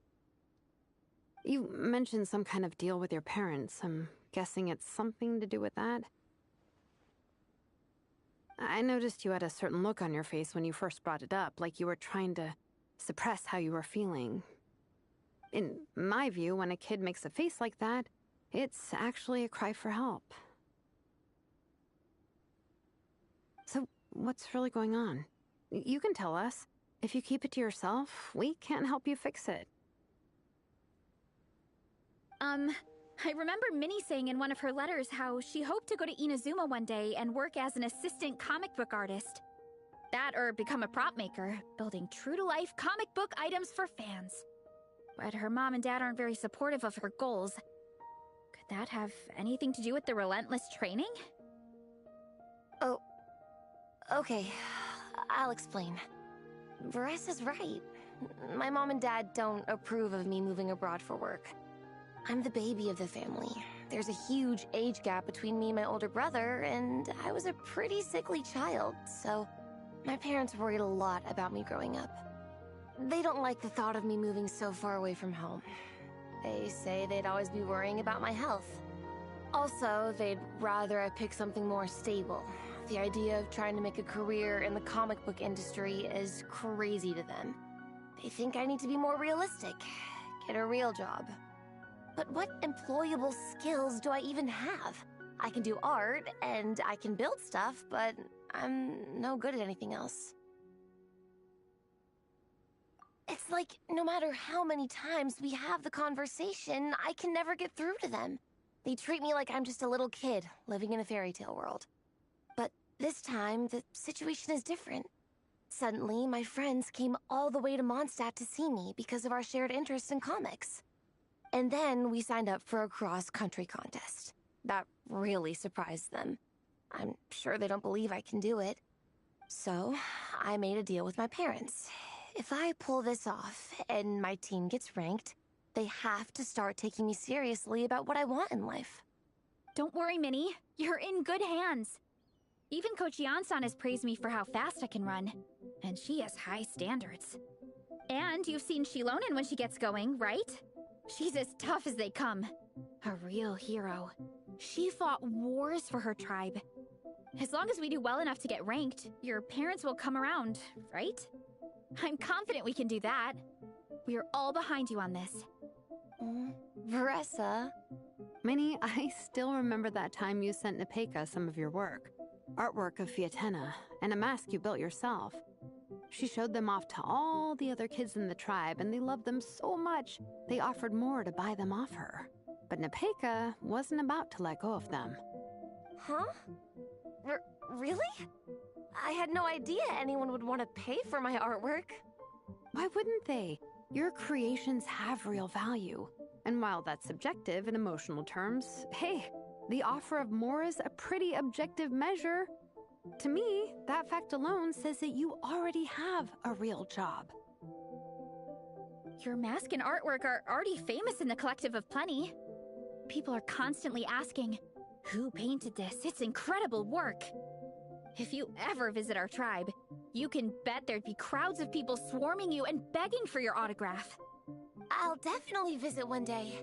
Speaker 6: You mentioned some kind of deal with your parents. I'm guessing it's something to do with that? I noticed you had a certain look on your face when you first brought it up, like you were trying to suppress how you were feeling. In my view, when a kid makes a face like that, it's actually a cry for help. So, what's really going on? You can tell us. If you keep it to yourself, we can't help you fix it.
Speaker 7: I remember Minnie saying in one of her letters how she hoped to go to Inazuma one day and work as an assistant comic book artist. That or become a prop maker, building true-to-life comic book items for fans. But her mom and dad aren't very supportive of her goals. Could that have anything to do with the relentless training?
Speaker 8: Oh, okay. I'll explain. Varesa's right. My mom and dad don't approve of me moving abroad for work. I'm the baby of the family. There's a huge age gap between me and my older brother, and I was a pretty sickly child, so my parents worried a lot about me growing up. They don't like the thought of me moving so far away from home. They say they'd always be worrying about my health. Also, they'd rather I pick something more stable. The idea of trying to make a career in the comic book industry is crazy to them. They think I need to be more realistic, get a real job. But what employable skills do I even have? I can do art, and I can build stuff, but I'm no good at anything else. It's like, no matter how many times we have the conversation, I can never get through to them. They treat me like I'm just a little kid living in a fairy tale world. But this time, the situation is different. Suddenly, my friends came all the way to Mondstadt to see me because of our shared interest in comics. And then we signed up for a cross-country contest. That really surprised them. I'm sure they don't believe I can do it. So, I made a deal with my parents. If I pull this off and my team gets ranked, they have to start taking me seriously about what I want in life.
Speaker 7: Don't worry, Minnie. You're in good hands. Even Coach Yansan has praised me for how fast I can run. And she has high standards. And you've seen Shilonen when she gets going, right? She's as tough as they come. A real hero. She fought wars for her tribe. As long as we do well enough to get ranked, your parents will come around, right? I'm confident we can do that. We are all behind you on this.
Speaker 8: Varessa?
Speaker 6: Minnie, I still remember that time you sent Nepeka some of your work. Artwork of Fiatena, and a mask you built yourself. She showed them off to all the other kids in the tribe, and they loved them so much, they offered more to buy them off her. But Nepeka wasn't about to let go of them.
Speaker 8: Huh? Really? I had no idea anyone would want to pay for my artwork.
Speaker 6: Why wouldn't they? Your creations have real value. And while that's subjective in emotional terms, hey, the offer of more is a pretty objective measure. To me, that fact alone says that you already have a real job.
Speaker 7: Your mask and artwork are already famous in the Collective of Plenty. People are constantly asking, who painted this? It's incredible work. If you ever visit our tribe, you can bet there'd be crowds of people swarming you and begging for your autograph.
Speaker 8: I'll definitely visit one day.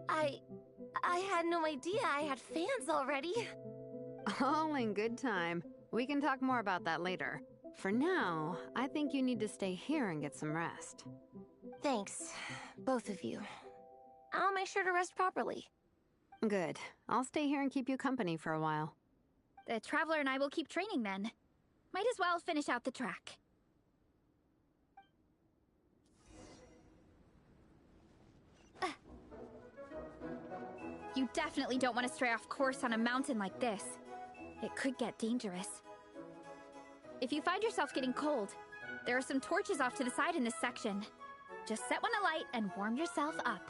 Speaker 8: I had no idea I had fans already.
Speaker 6: All in good time. We can talk more about that later. For now, I think you need to stay here and get some rest.
Speaker 8: Thanks, both of you. I'll make sure to rest properly.
Speaker 6: Good. I'll stay here and keep you company for a while.
Speaker 7: The Traveler and I will keep training then. Might as well finish out the track. You definitely don't want to stray off course on a mountain like this. It could get dangerous. If you find yourself getting cold, there are some torches off to the side in this section. Just set one alight and warm yourself up.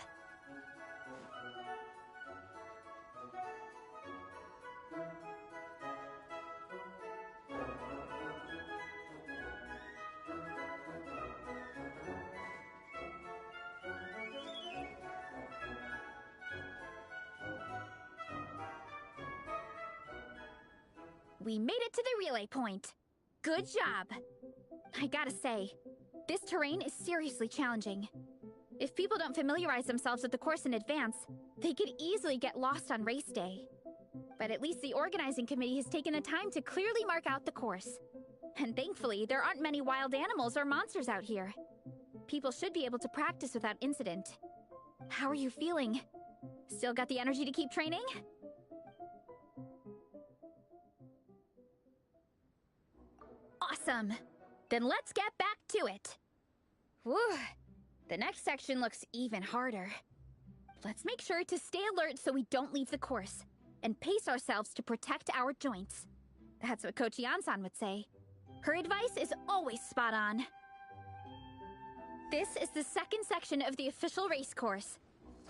Speaker 7: We made it to the relay point. Good job. I gotta say, this terrain is seriously challenging. If people don't familiarize themselves with the course in advance, they could easily get lost on race day. But at least the organizing committee has taken the time to clearly mark out the course. And thankfully, there aren't many wild animals or monsters out here. People should be able to practice without incident. How are you feeling? Still got the energy to keep training? Awesome! Then let's get back to it! Whew! The next section looks even harder. Let's make sure to stay alert so we don't leave the course, and pace ourselves to protect our joints. That's what Coach Yansan would say. Her advice is always spot on. This is the second section of the official race course.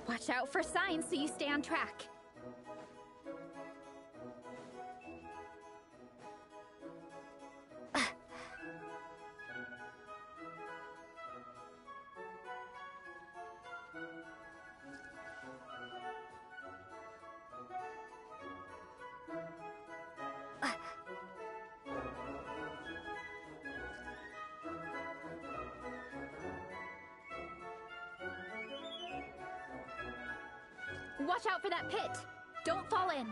Speaker 7: Watch out for signs so you stay on track. Watch out for that pit! Don't fall in!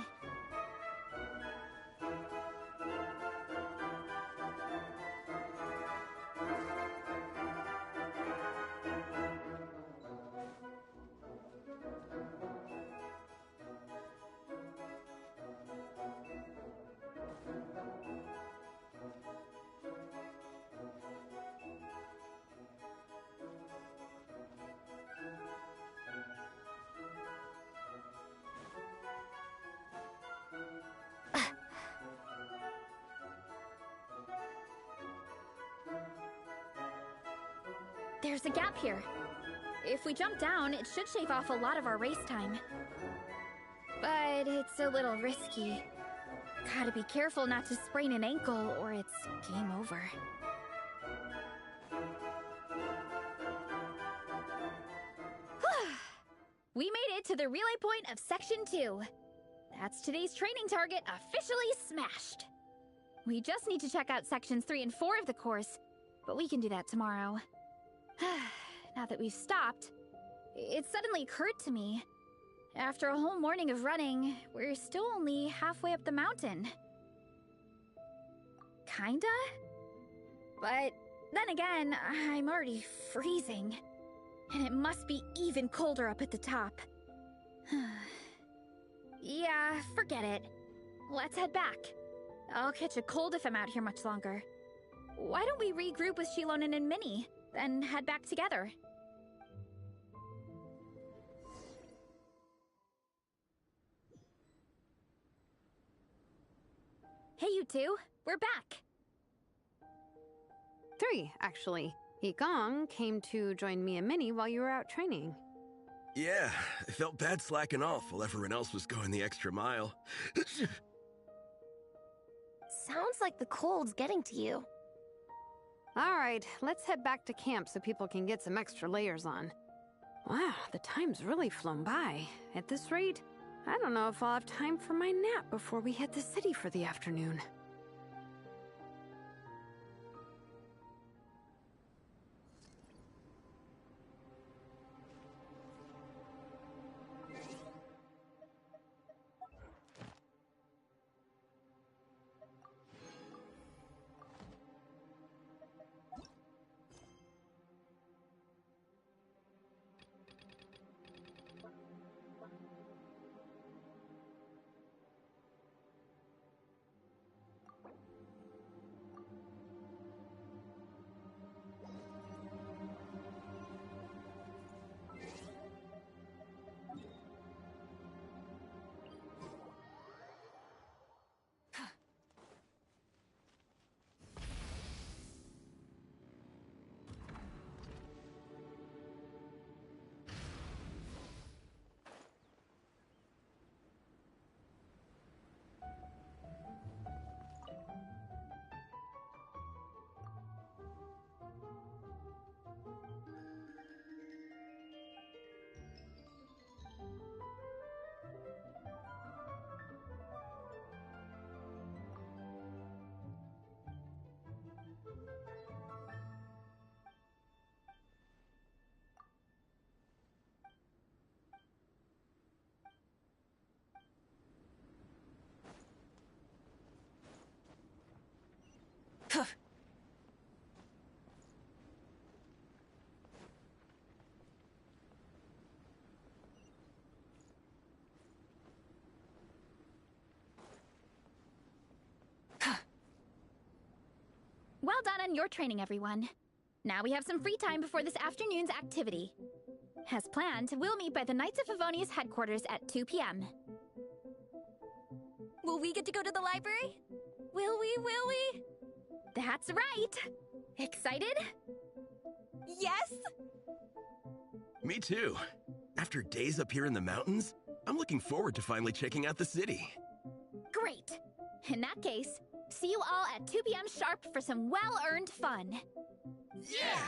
Speaker 7: There's a gap here. If we jump down, it should shave off a lot of our race time. But it's a little risky. Gotta be careful not to sprain an ankle or it's game over. We made it to the relay point of Section 2. That's today's training target officially smashed. We just need to check out Sections 3 and 4 of the course, but we can do that tomorrow. Now that we've stopped, it suddenly occurred to me. After a whole morning of running, we're still only halfway up the mountain. Kinda? But then again, I'm already freezing. And it must be even colder up at the top. Yeah, forget it. Let's head back. I'll catch a cold if I'm out here much longer. Why don't we regroup with Shilonen and Minnie, then head back together? Hey, you two. We're back.
Speaker 6: 3, actually. Yigong came to join me and Minnie while you were out training.
Speaker 5: Yeah, I felt bad slacking off while everyone else was going the extra mile.
Speaker 8: Sounds like the cold's getting to you.
Speaker 6: All right, let's head back to camp so people can get some extra layers on. Wow, the time's really flown by. At this rate, I don't know if I'll have time for my nap before we hit the city for the afternoon.
Speaker 7: Well done on your training, everyone. Now we have some free time before this afternoon's activity. As planned, we'll meet by the Knights of Favonius headquarters at 2 p.m.
Speaker 2: Will we get to go to the library?
Speaker 7: Will we? That's right! Excited?
Speaker 2: Yes!
Speaker 5: Me too. After days up here in the mountains, I'm looking forward to finally checking out the city.
Speaker 7: Great! In that case, see you all at 2 p.m. sharp for some well-earned fun.
Speaker 5: Yeah!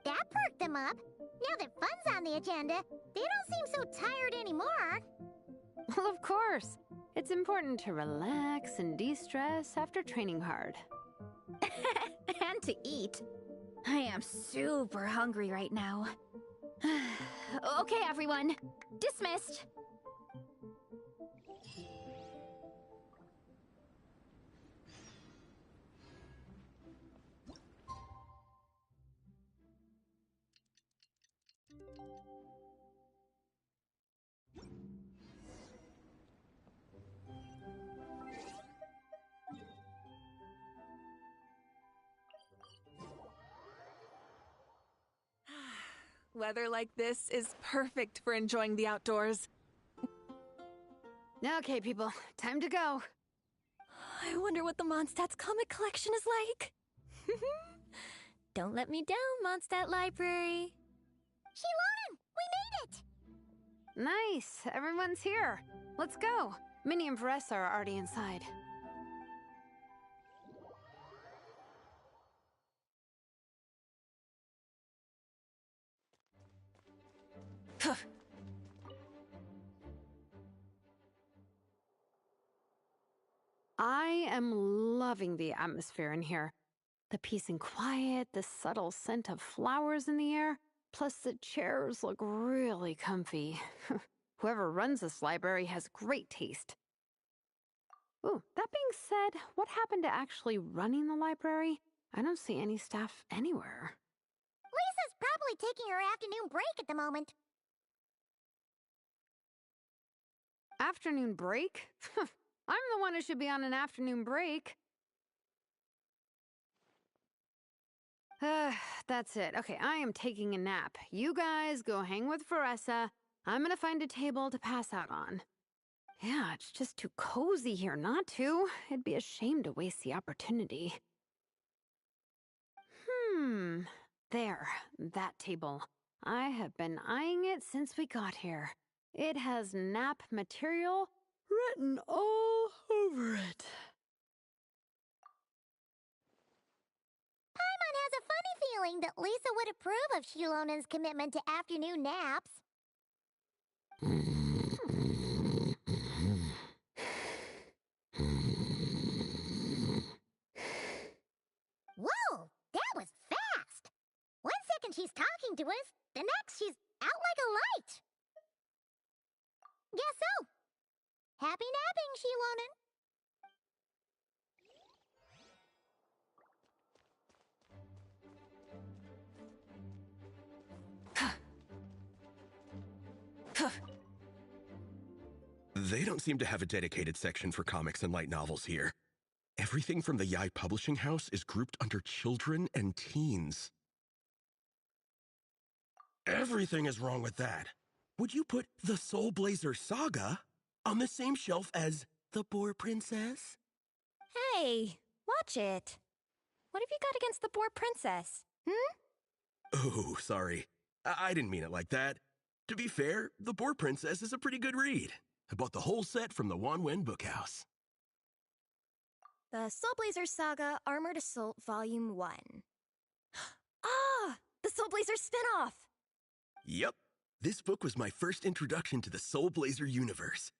Speaker 1: That perked them up. Now that fun's on the agenda, they don't seem so tired anymore.
Speaker 6: Well, of course. It's important to relax and de-stress after training hard.
Speaker 7: And to eat. I am super hungry right now. Okay, everyone. Dismissed.
Speaker 9: Weather like this is perfect for enjoying the outdoors.
Speaker 6: Okay, people, time to go.
Speaker 2: I wonder what the Mondstadt's comic collection is like. Don't let me down, Mondstadt Library.
Speaker 1: Shilonen, we made it!
Speaker 6: Nice, everyone's here. Let's go. Minnie and Varessa are already inside. I am loving the atmosphere in here. The peace and quiet, the subtle scent of flowers in the air, plus the chairs look really comfy. Whoever runs this library has great taste. Ooh, that being said, what happened to actually running the library? I don't see any staff anywhere.
Speaker 1: Lisa's probably taking her afternoon break at the moment.
Speaker 6: Afternoon break? I'm the one who should be on an afternoon break. That's it. Okay, I am taking a nap. You guys go hang with Varessa. I'm gonna find a table to pass out on. Yeah, it's just too cozy here not to. It'd be a shame to waste the opportunity. There, that table. I have been eyeing it since we got here. It has nap material written all over it.
Speaker 1: Paimon has a funny feeling that Lisa would approve of Shilonen's commitment to afternoon naps. Whoa, that was fast! 1 second she's talking to us, the next she's out like a light. Guess so. Happy napping, Shilonen.
Speaker 5: They don't seem to have a dedicated section for comics and light novels here. Everything from the Yai Publishing House is grouped under children and teens. Everything is wrong with that. Would you put the Soulblazers saga on the same shelf as The Boar Princess?
Speaker 2: Hey, watch it. What have you got against the Boar Princess?
Speaker 5: Oh, sorry. I didn't mean it like that. To be fair, The Boar Princess is a pretty good read. I bought the whole set from the Wanwen Bookhouse.
Speaker 2: The Soulblazers Saga Armored Assault Volume 1. Ah! The Soulblazer spin-off!
Speaker 5: Yep. This book was my first introduction to the Soulblazer universe.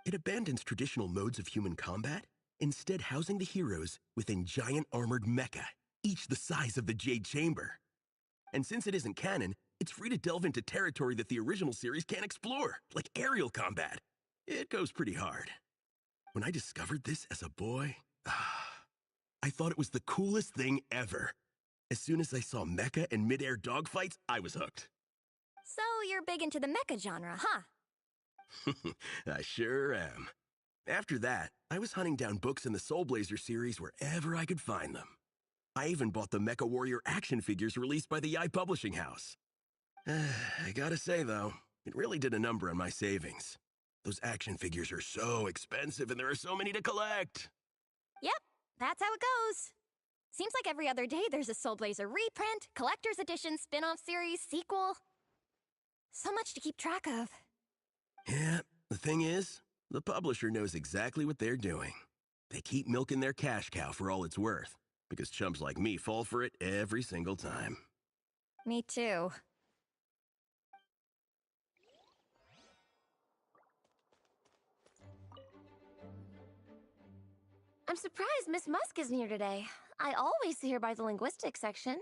Speaker 5: It abandons traditional modes of human combat, instead housing the heroes within giant armored mecha, each the size of the Jade Chamber. And since it isn't canon, it's free to delve into territory that the original series can't explore, like aerial combat. It goes pretty hard. When I discovered this as a boy, I thought it was the coolest thing ever. As soon as I saw mecha and mid-air dogfights, I was hooked.
Speaker 2: So you're big into the mecha genre, huh?
Speaker 5: I sure am. After that, I was hunting down books in the Soulblazers series wherever I could find them. I even bought the Mecha Warrior action figures released by the Publishing House. I gotta say, though, it really did a number on my savings. Those action figures are so expensive and there are so many to collect.
Speaker 2: Yep, that's how it goes. Seems like every other day there's a Soulblazer reprint, collector's edition, spin-off series, sequel. So much to keep track of.
Speaker 5: Yeah, the thing is, the publisher knows exactly what they're doing. They keep milking their cash cow for all it's worth, because chumps like me fall for it every single time.
Speaker 2: Me too.
Speaker 8: I'm surprised Miss Musk isn't here today. I always see her by the linguistics section.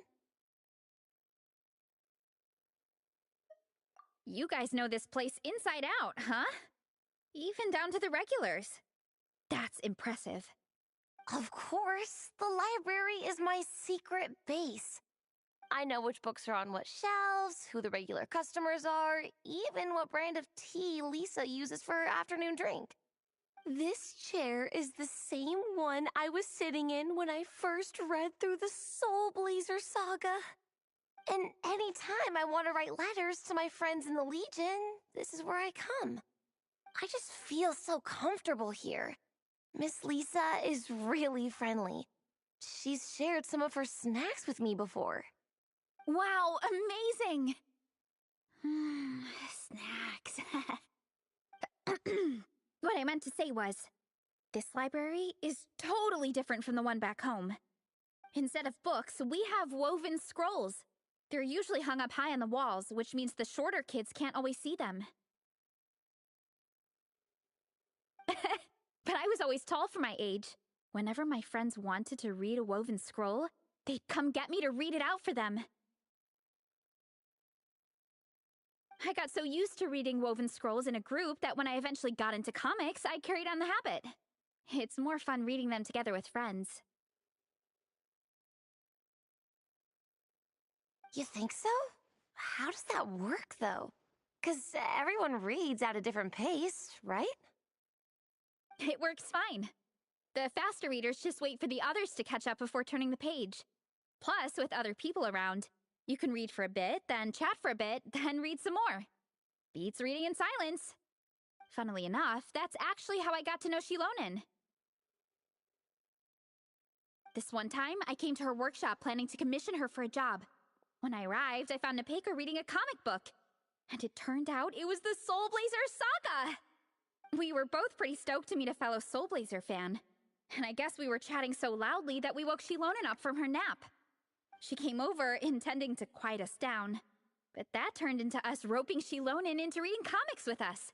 Speaker 7: You guys know this place inside out, huh? Even down to the regulars. That's impressive.
Speaker 8: Of course, the library is my secret base. I know which books are on what shelves, who the regular customers are, even what brand of tea Lisa uses for her afternoon drink. This chair is the same one I was sitting in when I first read through the Soulblazer saga. And anytime I want to write letters to my friends in the Legion, this is where I come. I just feel so comfortable here. Miss Lisa is really friendly. She's shared some of her snacks with me before.
Speaker 7: Wow, amazing! Snacks. What I meant to say was, this library is totally different from the one back home. Instead of books, we have woven scrolls. They're usually hung up high on the walls, which means the shorter kids can't always see them. But I was always tall for my age. Whenever my friends wanted to read a woven scroll, they'd come get me to read it out for them. I got so used to reading woven scrolls in a group that when I eventually got into comics, I carried on the habit. It's more fun reading them together with friends.
Speaker 8: You think so? How does that work, though? 'Cause everyone reads at a different pace, right?
Speaker 7: It works fine. The faster readers just wait for the others to catch up before turning the page. Plus, with other people around, you can read for a bit, then chat for a bit, then read some more. Beats reading in silence. Funnily enough, that's actually how I got to know Shilonen. This one time, I came to her workshop planning to commission her for a job. When I arrived, I found Nepeka reading a comic book. And it turned out it was the Soulblazer saga! We were both pretty stoked to meet a fellow Soulblazer fan. And I guess we were chatting so loudly that we woke Shilonen up from her nap. She came over, intending to quiet us down. But that turned into us roping Shilonen into reading comics with us.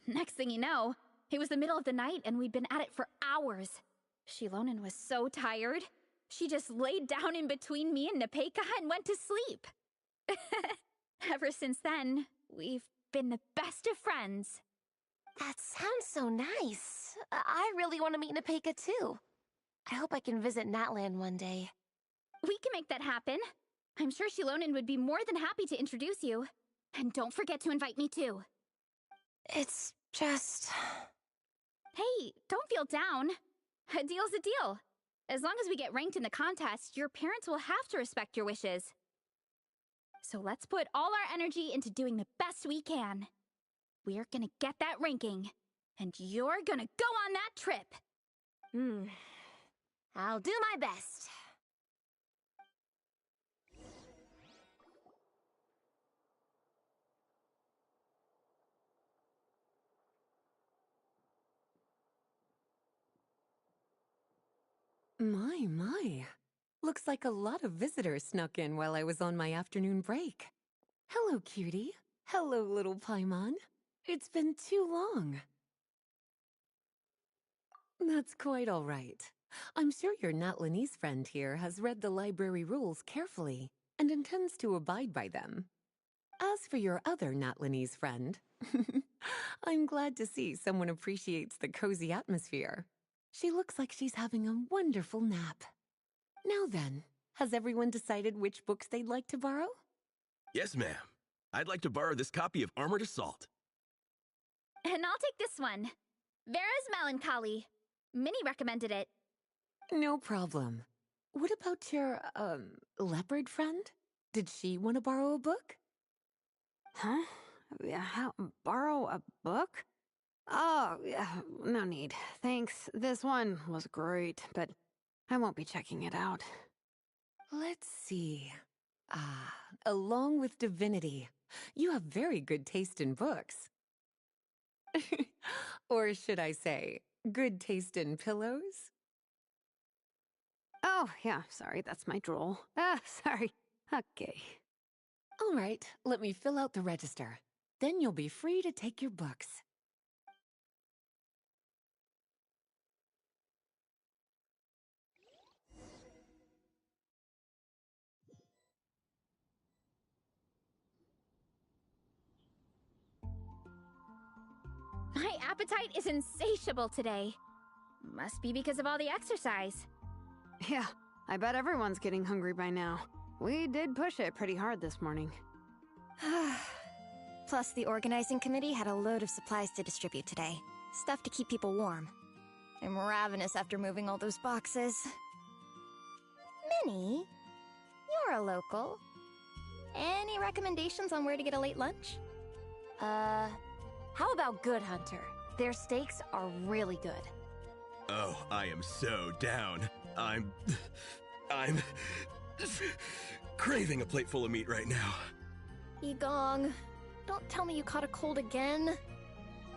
Speaker 7: Next thing you know, it was the middle of the night and we'd been at it for hours. Shilonen was so tired. She just laid down in between me and Nepeka and went to sleep. Ever since then, we've been the best of friends.
Speaker 8: That sounds so nice. I really want to meet Nepeka too. I hope I can visit Natland one day.
Speaker 7: We can make that happen. I'm sure Shilonen would be more than happy to introduce you. And don't forget to invite me too.
Speaker 8: It's just...
Speaker 7: Hey, don't feel down. A deal's a deal. As long as we get ranked in the contest, your parents will have to respect your wishes. So let's put all our energy into doing the best we can. We're gonna get that ranking, and you're gonna go on that trip.
Speaker 8: I'll do my best.
Speaker 16: My. Looks like a lot of visitors snuck in while I was on my afternoon break. Hello, cutie. Hello, little Paimon. It's been too long. That's quite all right. I'm sure your Natlanese friend here has read the library rules carefully and intends to abide by them. As for your other Natlanese friend, I'm glad to see someone appreciates the cozy atmosphere. She looks like she's having a wonderful nap. Now then, has everyone decided which books they'd like to borrow?
Speaker 5: Yes, ma'am. I'd like to borrow this copy of Armored Assault.
Speaker 7: And I'll take this one. Vera's melancholy. Minnie recommended it.
Speaker 16: No problem. What about your, leopard friend? Did she want to borrow a book?
Speaker 6: Huh? Borrow a book? Oh, yeah, no need. Thanks. This one was great, but I won't be checking it out.
Speaker 16: Let's see. Along with divinity, you have very good taste in books. Or should I say, good taste in pillows?
Speaker 6: Oh, yeah, sorry, that's my drool. Sorry. Okay.
Speaker 16: All right, let me fill out the register. Then you'll be free to take your books.
Speaker 7: My appetite is insatiable today. Must be because of all the exercise.
Speaker 6: Yeah, I bet everyone's getting hungry by now. We did push it pretty hard this morning.
Speaker 2: Plus, the organizing committee had a load of supplies to distribute today. Stuff to keep people warm. I'm ravenous after moving all those boxes. Minnie, you're a local. Any recommendations on where to get a late lunch?
Speaker 8: How about Good Hunter? Their steaks are really good.
Speaker 5: Oh, I am so down. I'm craving a plate full of meat right now.
Speaker 2: Yigong, don't tell me you caught a cold again.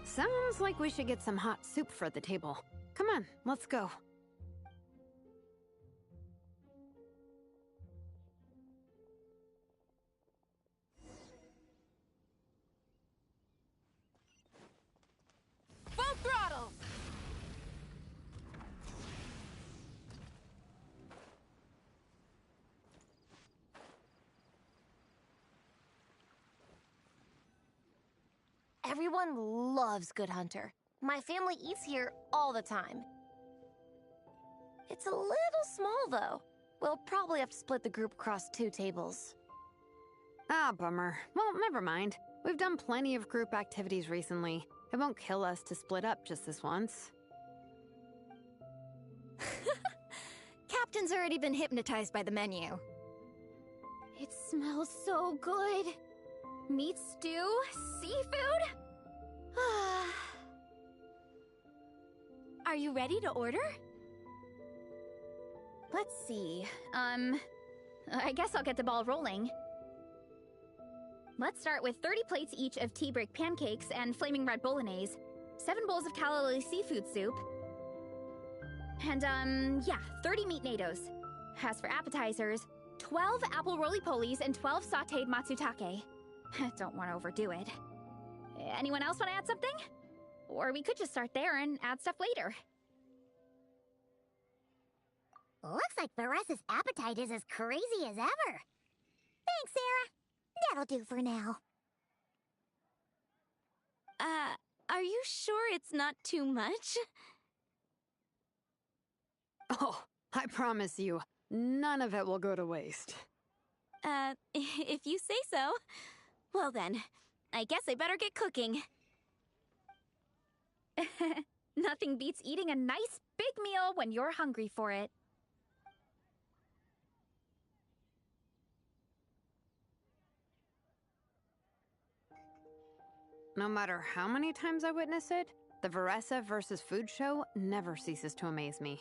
Speaker 6: Sounds like we should get some hot soup for the table. Come on, let's go.
Speaker 8: Full throttle! Everyone loves Good Hunter. My family eats here all the time. It's a little small, though. We'll probably have to split the group across 2 tables.
Speaker 6: Ah, bummer. Well, never mind. We've done plenty of group activities recently. It won't kill us to split up just this once.
Speaker 2: Captain's already been hypnotized by the menu.
Speaker 7: It smells so good. Meat stew? Seafood? Are you ready to order? Let's see. I guess I'll get the ball rolling. Let's start with 30 plates each of tea break pancakes and flaming red bolognese, 7 bowls of calla seafood soup, and, 30 meat nados. As for appetizers, 12 apple roly-polies and 12 sautéed matsutake. Don't want to overdo it. Anyone else want to add something? Or we could just start there and add stuff later.
Speaker 1: Looks like Beresa's appetite is as crazy as ever. Thanks, Sarah. That'll do for now.
Speaker 17: Are you sure it's not too much?
Speaker 6: Oh, I promise you, none of it will go to waste.
Speaker 17: If you say so. Well then, I guess I better get cooking.
Speaker 7: Nothing beats eating a nice big meal when you're hungry for it.
Speaker 6: No matter how many times I witness it, the Veresa versus Food show never ceases to amaze me.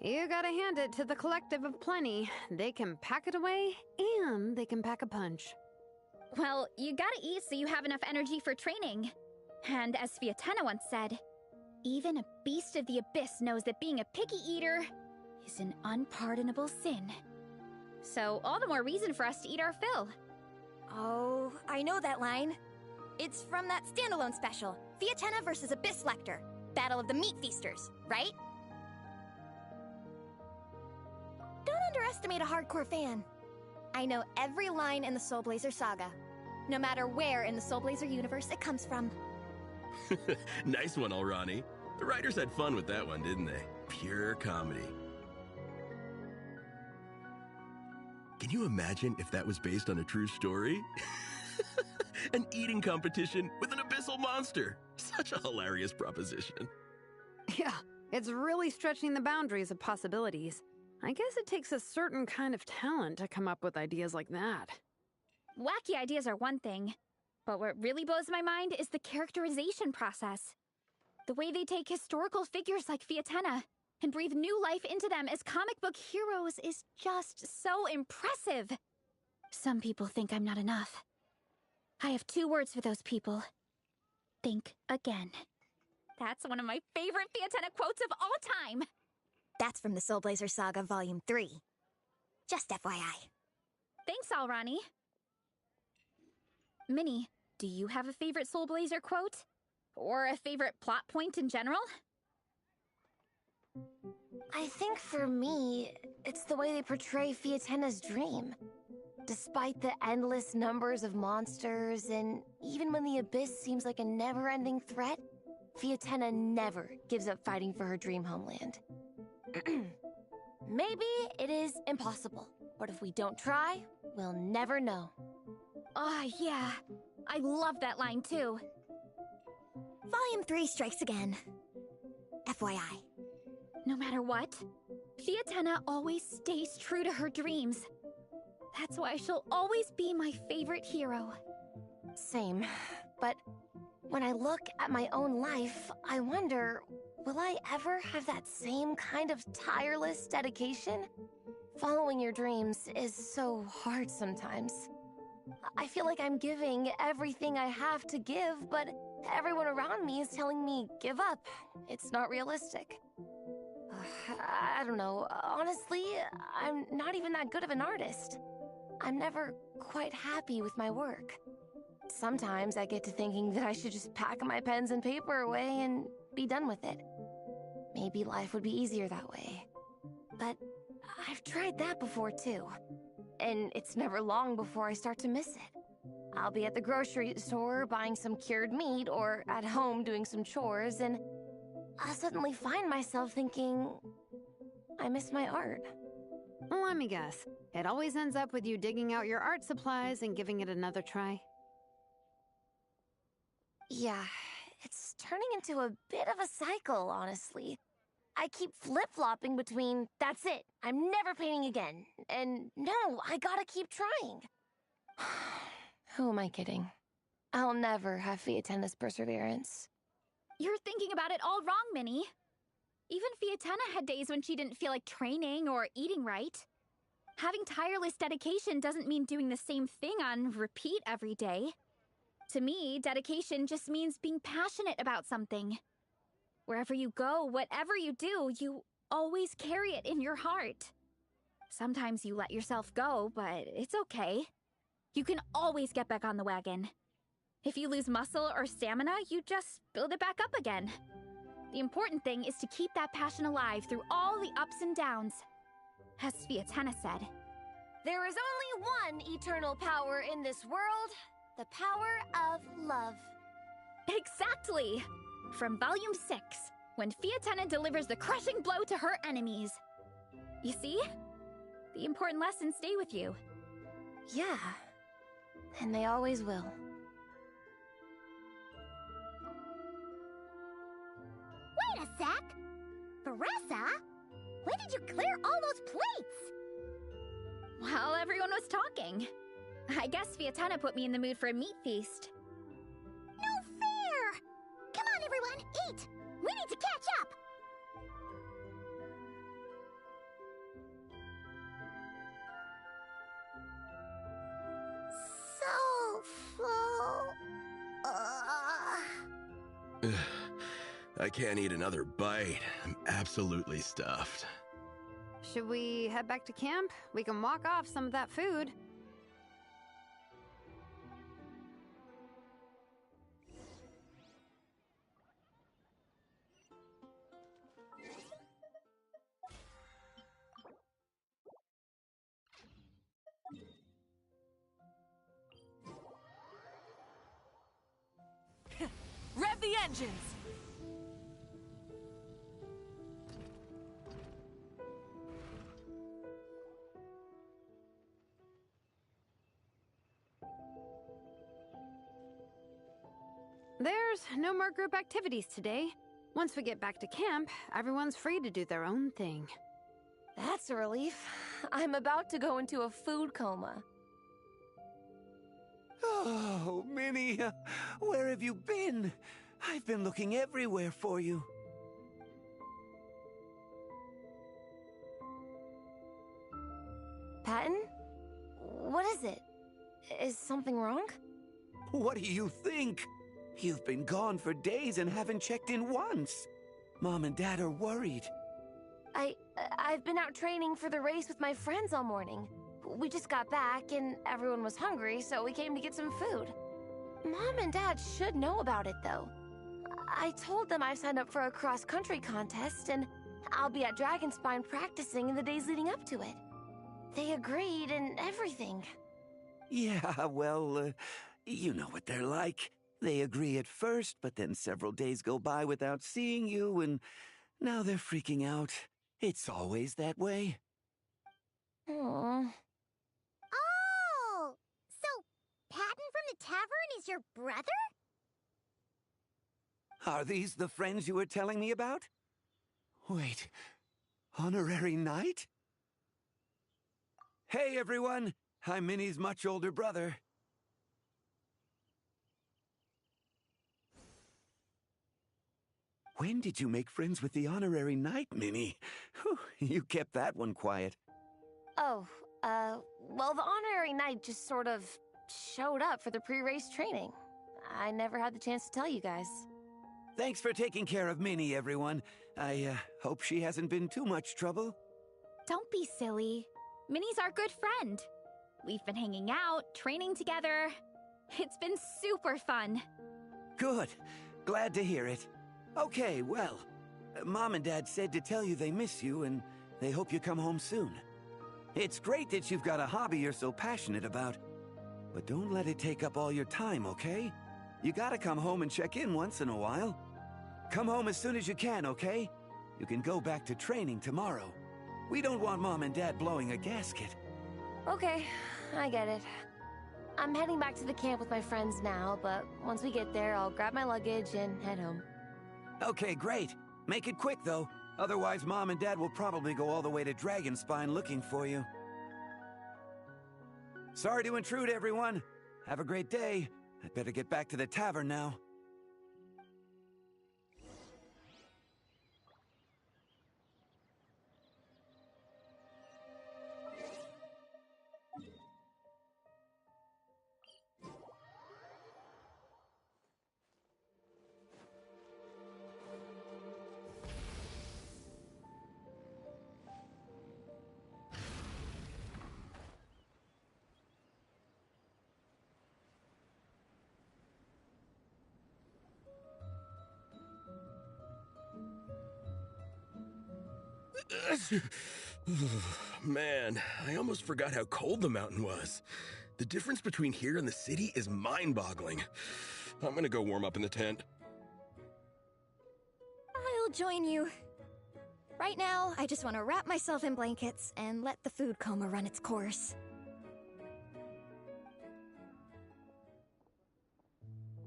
Speaker 6: You gotta hand it to the collective of plenty. They can pack it away, and they can pack a punch.
Speaker 7: Well, you gotta eat so you have enough energy for training. And as Fiatena once said, even a beast of the abyss knows that being a picky eater is an unpardonable sin. So all the more reason for us to eat our fill.
Speaker 2: Oh, I know that line. It's from that standalone special, Fiatena versus Abyss Lecter, Battle of the Meat Feasters, right? Don't underestimate a hardcore fan. I know every line in the Soulblazer saga, no matter where in the Soulblazer universe it comes from.
Speaker 5: Nice one, Alrani. The writers had fun with that one, didn't they? Pure comedy. Can you imagine if that was based on a true story? An eating competition with an abyssal monster. Such a hilarious proposition.
Speaker 6: Yeah, it's really stretching the boundaries of possibilities. I guess it takes a certain kind of talent to come up with ideas like that.
Speaker 7: Wacky ideas are one thing, but what really blows my mind is the characterization process. The way they take historical figures like Fiatenna and breathe new life into them as comic book heroes is just so impressive. Some people think I'm not enough. I have 2 words for those people. Think again. That's one of my favorite Fiatenna quotes of all time.
Speaker 2: That's from the Soulblazer Saga Volume 3. Just FYI.
Speaker 7: Thanks, Alrani. Minnie, do you have a favorite Soulblazer quote? Or a favorite plot point in general?
Speaker 8: I think for me, it's the way they portray Fiatenna's dream. Despite the endless numbers of monsters, and even when the Abyss seems like a never-ending threat, Fiatenna never gives up fighting for her dream homeland. Maybe it is impossible, but if we don't try, we'll never know.
Speaker 7: Oh, yeah. I love that line, too.
Speaker 2: Volume 3 strikes again. FYI.
Speaker 7: No matter what, Fiatenna always stays true to her dreams. That's why she'll always be my favorite hero.
Speaker 8: Same, but when I look at my own life, I wonder, will I ever have that same kind of tireless dedication? Following your dreams is so hard sometimes. I feel like I'm giving everything I have to give, but everyone around me is telling me, give up. It's not realistic. I don't know. Honestly, I'm not even that good of an artist. I'm never quite happy with my work. Sometimes I get to thinking that I should just pack my pens and paper away and be done with it. Maybe life would be easier that way. But I've tried that before too. And it's never long before I start to miss it. I'll be at the grocery store buying some cured meat or at home doing some chores, and I'll suddenly find myself thinking, I miss my art.
Speaker 6: Let me guess. It always ends up with you digging out your art supplies and giving it another try.
Speaker 8: Yeah, it's turning into a bit of a cycle, honestly. I keep flip-flopping between, that's it, I'm never painting again, and no, I gotta keep trying. Who am I kidding? I'll never have Fiatenna's perseverance.
Speaker 7: You're thinking about it all wrong, Minnie. Even Fiatenna had days when she didn't feel like training or eating right. Having tireless dedication doesn't mean doing the same thing on repeat every day. To me, dedication just means being passionate about something. Wherever you go, whatever you do, you always carry it in your heart. Sometimes you let yourself go, but it's okay. You can always get back on the wagon. If you lose muscle or stamina, you just build it back up again. The important thing is to keep that passion alive through all the ups and downs. As Fiatenna said,
Speaker 8: there is only one eternal power in this world, the power of love.
Speaker 7: Exactly! From Volume 6, when Fiatenna delivers the crushing blow to her enemies. You see? The important lessons stay with you.
Speaker 8: Yeah, and they always will.
Speaker 1: Wait a sec! Veressa? When did you clear all those plates?
Speaker 7: While everyone was talking. I guess Fiatenna put me in the mood for a meat feast.
Speaker 1: No fair! Come on, everyone, eat! We need to catch up! So full.
Speaker 5: I can't eat another bite. I'm absolutely stuffed.
Speaker 6: Should we head back to camp? We can walk off some of that food.
Speaker 9: Rev the engines!
Speaker 6: There's no more group activities today. Once we get back to camp, everyone's free to do their own thing.
Speaker 8: That's a relief. I'm about to go into a food coma.
Speaker 18: Oh, Minnie, where have you been? I've been looking everywhere for you.
Speaker 8: Patton? What is it? Is something wrong?
Speaker 18: What do you think? You've been gone for days and haven't checked in once. Mom and Dad are worried.
Speaker 8: I've been out training for the race with my friends all morning. We just got back and everyone was hungry, so we came to get some food. Mom and Dad should know about it, though. I told them I signed up for a cross-country contest, and I'll be at Dragonspine practicing in the days leading up to it. They agreed and everything.
Speaker 18: Yeah, well, you know what they're like. They agree at first, but then several days go by without seeing you, and now they're freaking out. It's always that way.
Speaker 8: Aww.
Speaker 1: Oh! So, Patton from the tavern is your brother?
Speaker 18: Are these the friends you were telling me about? Wait, Honorary Knight? Hey, everyone! I'm Minnie's much older brother. When did you make friends with the Honorary Knight, Minnie? Whew, you kept that one quiet.
Speaker 8: Oh, well, the Honorary Knight just sort of showed up for the pre-race training. I never had the chance to tell you guys.
Speaker 18: Thanks for taking care of Minnie, everyone. I hope she hasn't been too much trouble.
Speaker 7: Don't be silly. Minnie's our good friend. We've been hanging out, training together. It's been super fun.
Speaker 18: Good. Glad to hear it. Okay, well, Mom and Dad said to tell you they miss you and they hope you come home soon. It's great that you've got a hobby you're so passionate about, but don't let it take up all your time, okay? You gotta come home and check in once in a while. Come home as soon as you can, okay? You can go back to training tomorrow. We don't want Mom and Dad blowing a gasket.
Speaker 8: Okay, I get it. I'm heading back to the camp with my friends now, but once we get there, I'll grab my luggage and head home.
Speaker 18: Okay, great. Make it quick, though. Otherwise, Mom and Dad will probably go all the way to Dragonspine looking for you. Sorry to intrude, everyone. Have a great day. I'd better get back to the tavern now.
Speaker 5: Man, I almost forgot how cold the mountain was. The difference between here and the city is mind-boggling. I'm gonna go warm up in the tent.
Speaker 2: I'll join you. Right now, I just want to wrap myself in blankets and let the food coma run its course.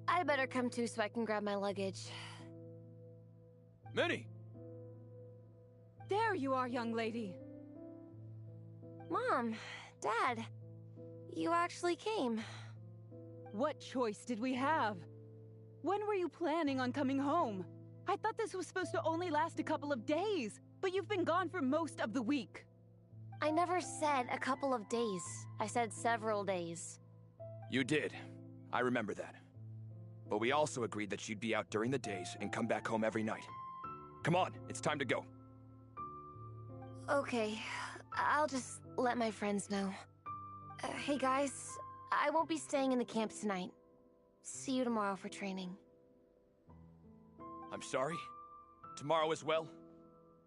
Speaker 8: I better come too so I can grab my luggage.
Speaker 13: Minnie! There you are, young lady.
Speaker 8: Mom, Dad, you actually came.
Speaker 9: What choice did we have? When were you planning on coming home? I thought this was supposed to only last a couple of days, but you've been gone for most of the week.
Speaker 8: I never said a couple of days. I said several days.
Speaker 19: You did. I remember that. But we also agreed that you'd be out during the days and come back home every night. Come on, it's time to go.
Speaker 8: Okay, I'll just let my friends know. Hey guys, I won't be staying in the camp tonight. See you tomorrow for training.
Speaker 19: I'm sorry? Tomorrow as well?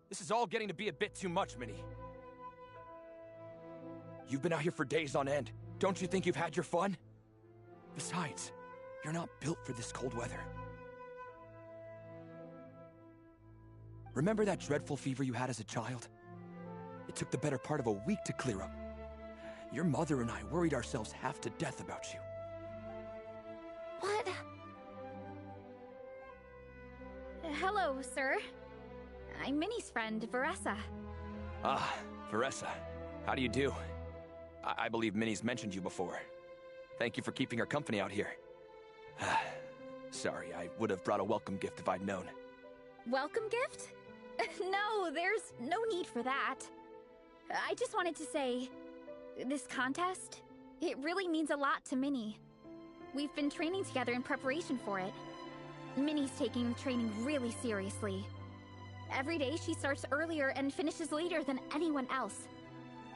Speaker 19: This is all getting to be a bit too much, Minnie. You've been out here for days on end. Don't you think you've had your fun? Besides, you're not built for this cold weather. Remember that dreadful fever you had as a child? It took the better part of a week to clear up. Your mother and I worried ourselves half to death about you.
Speaker 8: What?
Speaker 7: hello, sir. I'm Minnie's friend, Veressa.
Speaker 19: Ah, Veressa. How do you do? I believe Minnie's mentioned you before. Thank you for keeping her company out here. Sorry, I would have brought a welcome gift if I'd known.
Speaker 7: Welcome gift? No, there's no need for that. I just wanted to say, this contest, it really means a lot to Minnie. We've been training together in preparation for it. Minnie's taking training really seriously. Every day she starts earlier and finishes later than anyone else.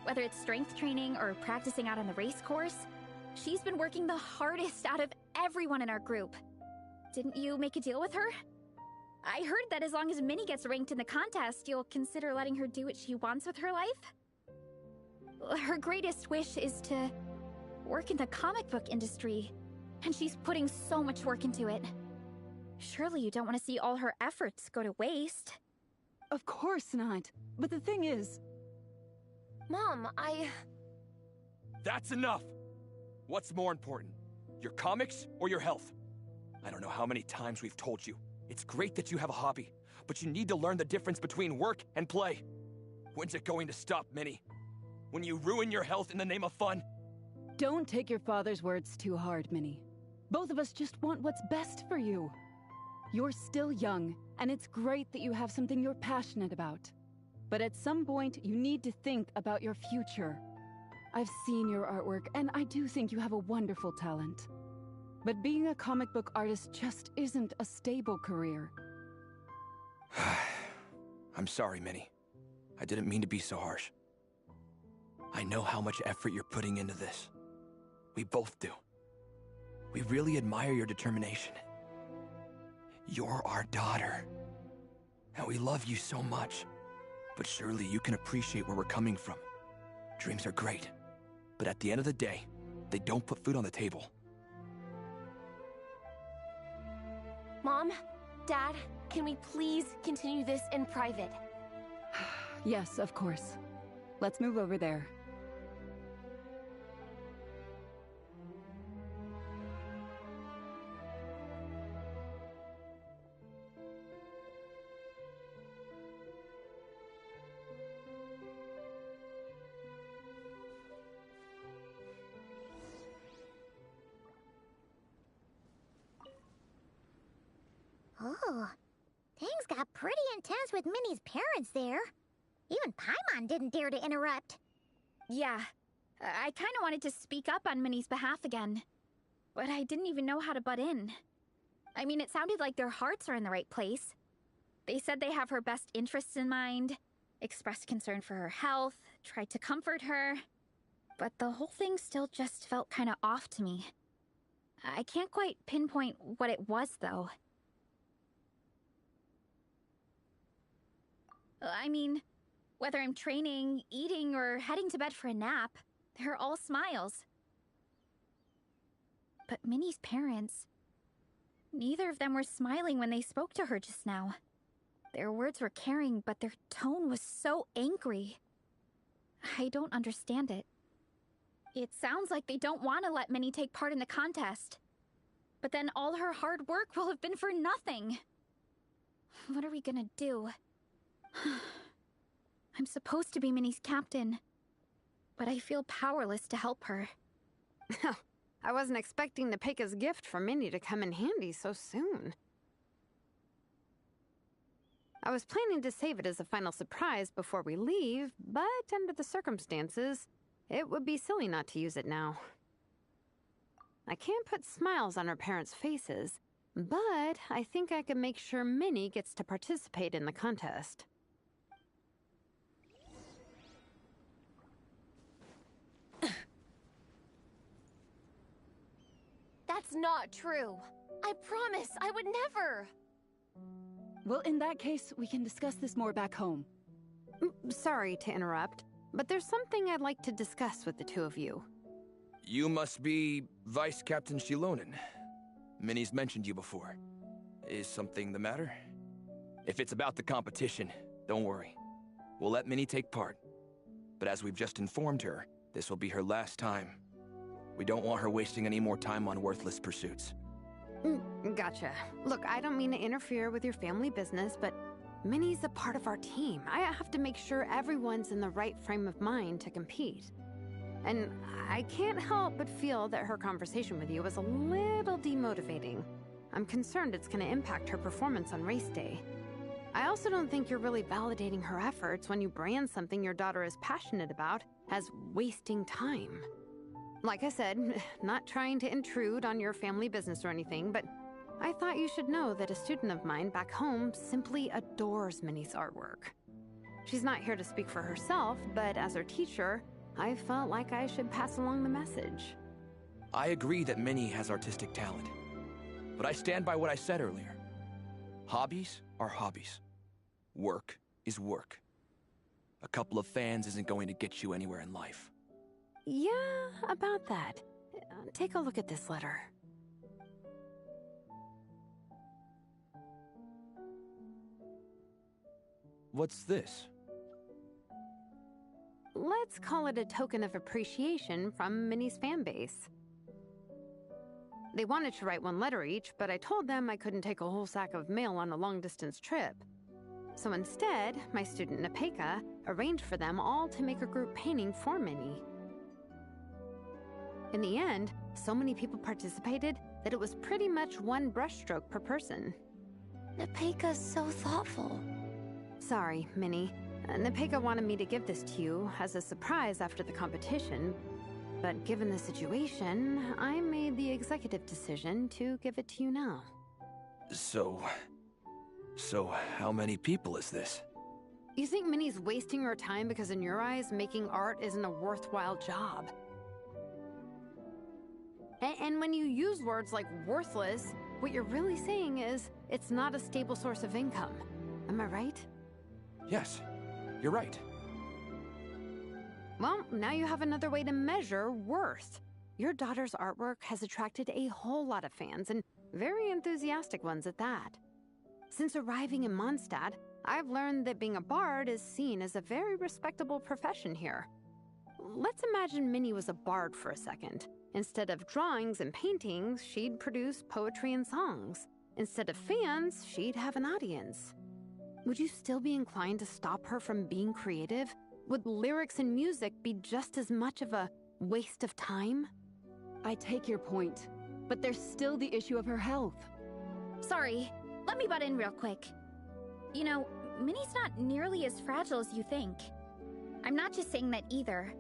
Speaker 7: Whether it's strength training or practicing out on the race course, she's been working the hardest out of everyone in our group. Didn't you make a deal with her? I heard that as long as Minnie gets ranked in the contest, you'll consider letting her do what she wants with her life? Her greatest wish is to work in the comic book industry, and she's putting so much work into it. Surely you don't want to see all her efforts go to waste.
Speaker 20: Of course not. But the thing is...
Speaker 8: Mom,
Speaker 19: That's enough! What's more important? Your comics or your health? I don't know how many times we've told you. It's great that you have a hobby, but you need to learn the difference between work and play. When's it going to stop, Minnie? When you ruin your health in the name of fun?
Speaker 20: Don't take your father's words too hard, Minnie. Both of us just want what's best for you. You're still young, and it's great that you have something you're passionate about. But at some point, you need to think about your future. I've seen your artwork, and I do think you have a wonderful talent. But being a comic book artist just isn't a stable career.
Speaker 19: I'm sorry, Minnie. I didn't mean to be so harsh. I know how much effort you're putting into this. We both do. We really admire your determination. You're our daughter. And we love you so much. But surely you can appreciate where we're coming from. Dreams are great. But at the end of the day, they don't put food on the table.
Speaker 8: Mom, Dad, can we please continue this in private?
Speaker 20: Yes, of course. Let's move over there.
Speaker 1: Oh, things got pretty intense with Minnie's parents there. Even Paimon didn't dare to interrupt.
Speaker 7: Yeah, I kind of wanted to speak up on Minnie's behalf again, but I didn't even know how to butt in. I mean, it sounded like their hearts are in the right place. They said they have her best interests in mind, expressed concern for her health, tried to comfort her, but the whole thing still just felt kind of off to me. I can't quite pinpoint what it was, though. I mean, whether I'm training, eating, or heading to bed for a nap, they're all smiles. But Minnie's parents, neither of them were smiling when they spoke to her just now. Their words were caring, but their tone was so angry. I don't understand it. It sounds like they don't want to let Minnie take part in the contest. But then all her hard work will have been for nothing. What are we gonna do? I'm supposed to be Minnie's captain, but I feel powerless to help her.
Speaker 6: I wasn't expecting the Peka's gift from Minnie to come in handy so soon. I was planning to save it as a final surprise before we leave, but under the circumstances, it would be silly not to use it now. I can't put smiles on her parents' faces, but I think I can make sure Minnie gets to participate in the contest.
Speaker 8: That's not true. I promise I would never.
Speaker 20: Well, in that case, we can discuss this more back home.
Speaker 6: Sorry to interrupt, but there's something I'd like to discuss with the two of you.
Speaker 19: You must be Vice Captain Shilonen. Minnie's mentioned you before. Is something the matter? If it's about the competition, don't worry. We'll let Minnie take part. But as we've just informed her, this will be her last time. We don't want her wasting any more time on worthless pursuits.
Speaker 6: Gotcha. Look, I don't mean to interfere with your family business, but Minnie's a part of our team. I have to make sure everyone's in the right frame of mind to compete. And I can't help but feel that her conversation with you was a little demotivating. I'm concerned it's going to impact her performance on race day. I also don't think you're really validating her efforts when you brand something your daughter is passionate about as wasting time. Like I said, not trying to intrude on your family business or anything, but I thought you should know that a student of mine back home simply adores Minnie's artwork. She's not here to speak for herself, but as her teacher, I felt like I should pass along the message.
Speaker 19: I agree that Minnie has artistic talent, but I stand by what I said earlier. Hobbies are hobbies. Work is work. A couple of fans isn't going to get you anywhere in life.
Speaker 6: Yeah, about that. Take a look at this letter.
Speaker 19: What's this?
Speaker 6: Let's call it a token of appreciation from Minnie's fan base. They wanted to write one letter each, but I told them I couldn't take a whole sack of mail on a long-distance trip. So instead, my student Napeka arranged for them all to make a group painting for Minnie. In the end, so many people participated that it was pretty much one brushstroke per person.
Speaker 8: Napeka's so thoughtful.
Speaker 6: Sorry, Minnie. Napeka wanted me to give this to you as a surprise after the competition, but given the situation, I made the executive decision to give it to you now.
Speaker 19: So how many people is this?
Speaker 6: You think Minnie's wasting her time because in your eyes, making art isn't a worthwhile job? And when you use words like worthless, what you're really saying is it's not a stable source of income. Am I right?
Speaker 19: Yes, you're right.
Speaker 6: Well, now you have another way to measure worth. Your daughter's artwork has attracted a whole lot of fans, and very enthusiastic ones at that. Since arriving in Mondstadt, I've learned that being a bard is seen as a very respectable profession here. Let's imagine Minnie was a bard for a second. Instead of drawings and paintings, she'd produce poetry and songs. Instead of fans, she'd have an audience. Would you still be inclined to stop her from being creative? Would lyrics and music be just as much of a waste of time?
Speaker 20: I take your point, but there's still the issue of her health.
Speaker 7: Sorry, let me butt in real quick. You know, Minnie's not nearly as fragile as you think. I'm not just saying that either.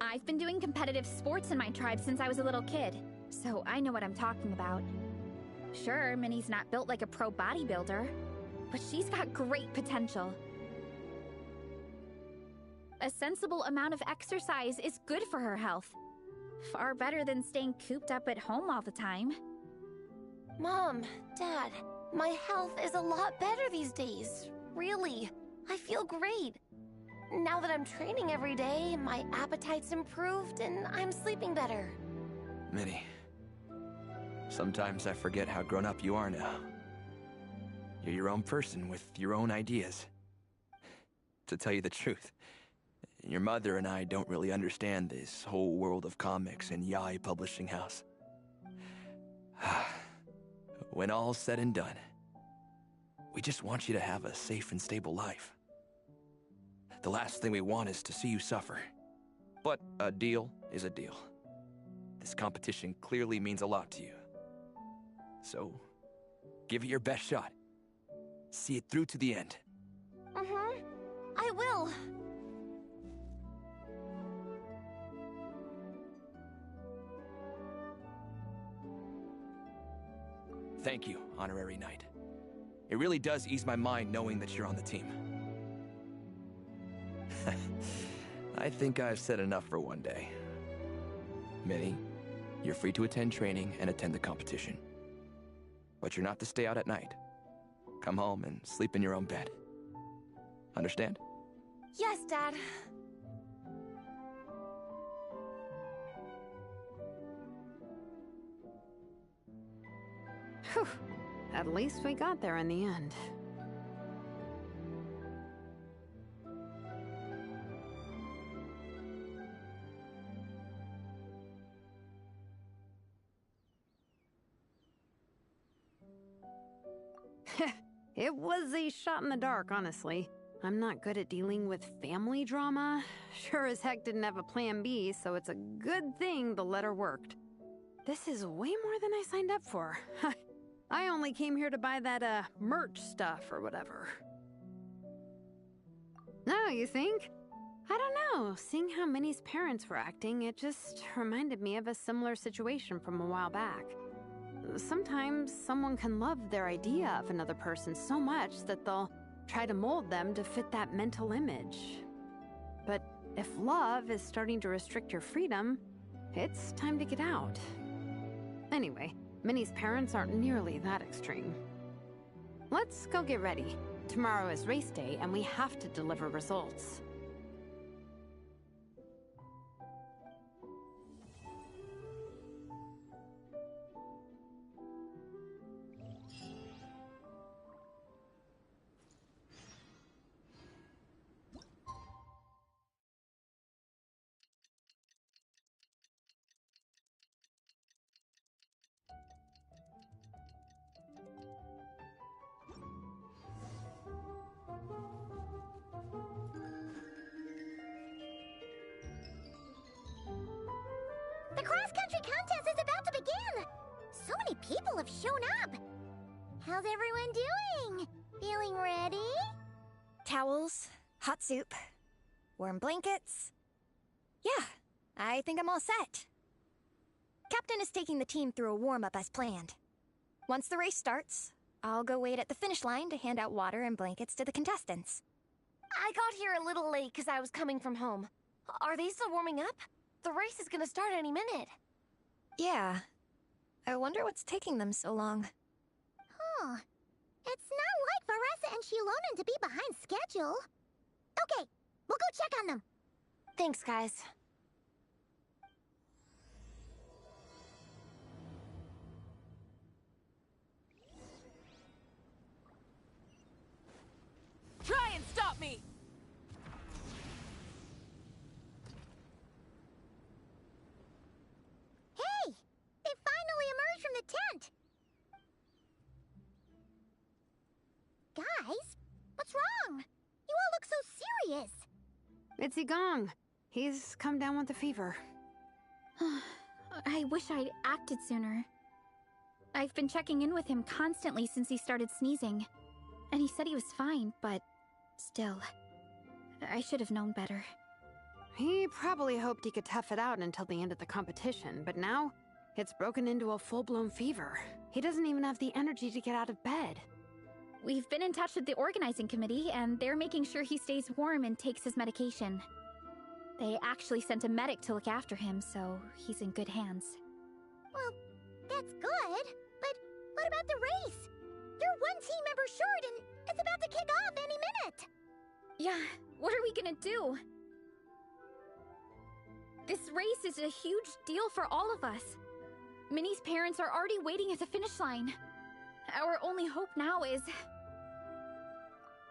Speaker 7: I've been doing competitive sports in my tribe since I was a little kid, so I know what I'm talking about. Sure, Minnie's not built like a pro bodybuilder, but she's got great potential. A sensible amount of exercise is good for her health. Far better than staying cooped up at home all the time.
Speaker 8: Mom, Dad, my health is a lot better these days. Really, I feel great. Now that I'm training every day, my appetite's improved and I'm sleeping better.
Speaker 19: Minnie, sometimes I forget how grown up you are now. You're your own person with your own ideas. To tell you the truth, your mother and I don't really understand this whole world of comics and Yaoi Publishing House. When all's said and done, we just want you to have a safe and stable life. The last thing we want is to see you suffer. But a deal is a deal. This competition clearly means a lot to you. So, give it your best shot. See it through to the end.
Speaker 8: I will.
Speaker 19: Thank you, Honorary Knight. It really does ease my mind knowing that you're on the team. I think I've said enough for one day. Minnie, you're free to attend training and attend the competition. But you're not to stay out at night. Come home and sleep in your own bed. Understand?
Speaker 8: Yes, Dad.
Speaker 6: Whew. At least we got there in the end. It was a shot in the dark, honestly. I'm not good at dealing with family drama. Sure as heck didn't have a plan B, so it's a good thing the letter worked. This is way more than I signed up for. I only came here to buy that, merch stuff or whatever. No, you think? I don't know. Seeing how Minnie's parents were acting, it just reminded me of a similar situation from a while back. Sometimes someone can love their idea of another person so much that they'll try to mold them to fit that mental image. But if love is starting to restrict your freedom, it's time to get out. Anyway, Minnie's parents aren't nearly that extreme. Let's go get ready. Tomorrow is race day, and we have to deliver results.
Speaker 1: The cross-country contest is about to begin! So many people have shown up! How's everyone doing? Feeling ready?
Speaker 2: Towels, hot soup, warm blankets. Yeah, I think I'm all set. Captain is taking the team through a warm-up as planned. Once the race starts, I'll go wait at the finish line to hand out water and blankets to the contestants.
Speaker 8: I got here a little late because I was coming from home. Are they still warming up? The race is gonna start any minute.
Speaker 2: Yeah. I wonder what's taking them so long.
Speaker 1: Huh. It's not like Varessa and Shilonen to be behind schedule. Okay, we'll go check on them.
Speaker 8: Thanks, guys.
Speaker 9: Try and stop me!
Speaker 1: Hey! They finally emerged from the tent! Guys, what's wrong? You all look so serious.
Speaker 6: It's Igong. He's come down with a fever.
Speaker 7: I wish I'd acted sooner. I've been checking in with him constantly since he started sneezing. And he said he was fine, but still, I should have known better.
Speaker 6: He probably hoped he could tough it out until the end of the competition, but now it's broken into a full-blown fever. He doesn't even have the energy to get out of bed.
Speaker 7: We've been in touch with the organizing committee, and they're making sure he stays warm and takes his medication. They actually sent a medic to look after him, so he's in good hands.
Speaker 1: Well, that's good, but what about the race? You're one team member short, and it's about to kick off any minute!
Speaker 7: Yeah, what are we gonna do? This race is a huge deal for all of us. Minnie's parents are already waiting at the finish line. Our only hope now is...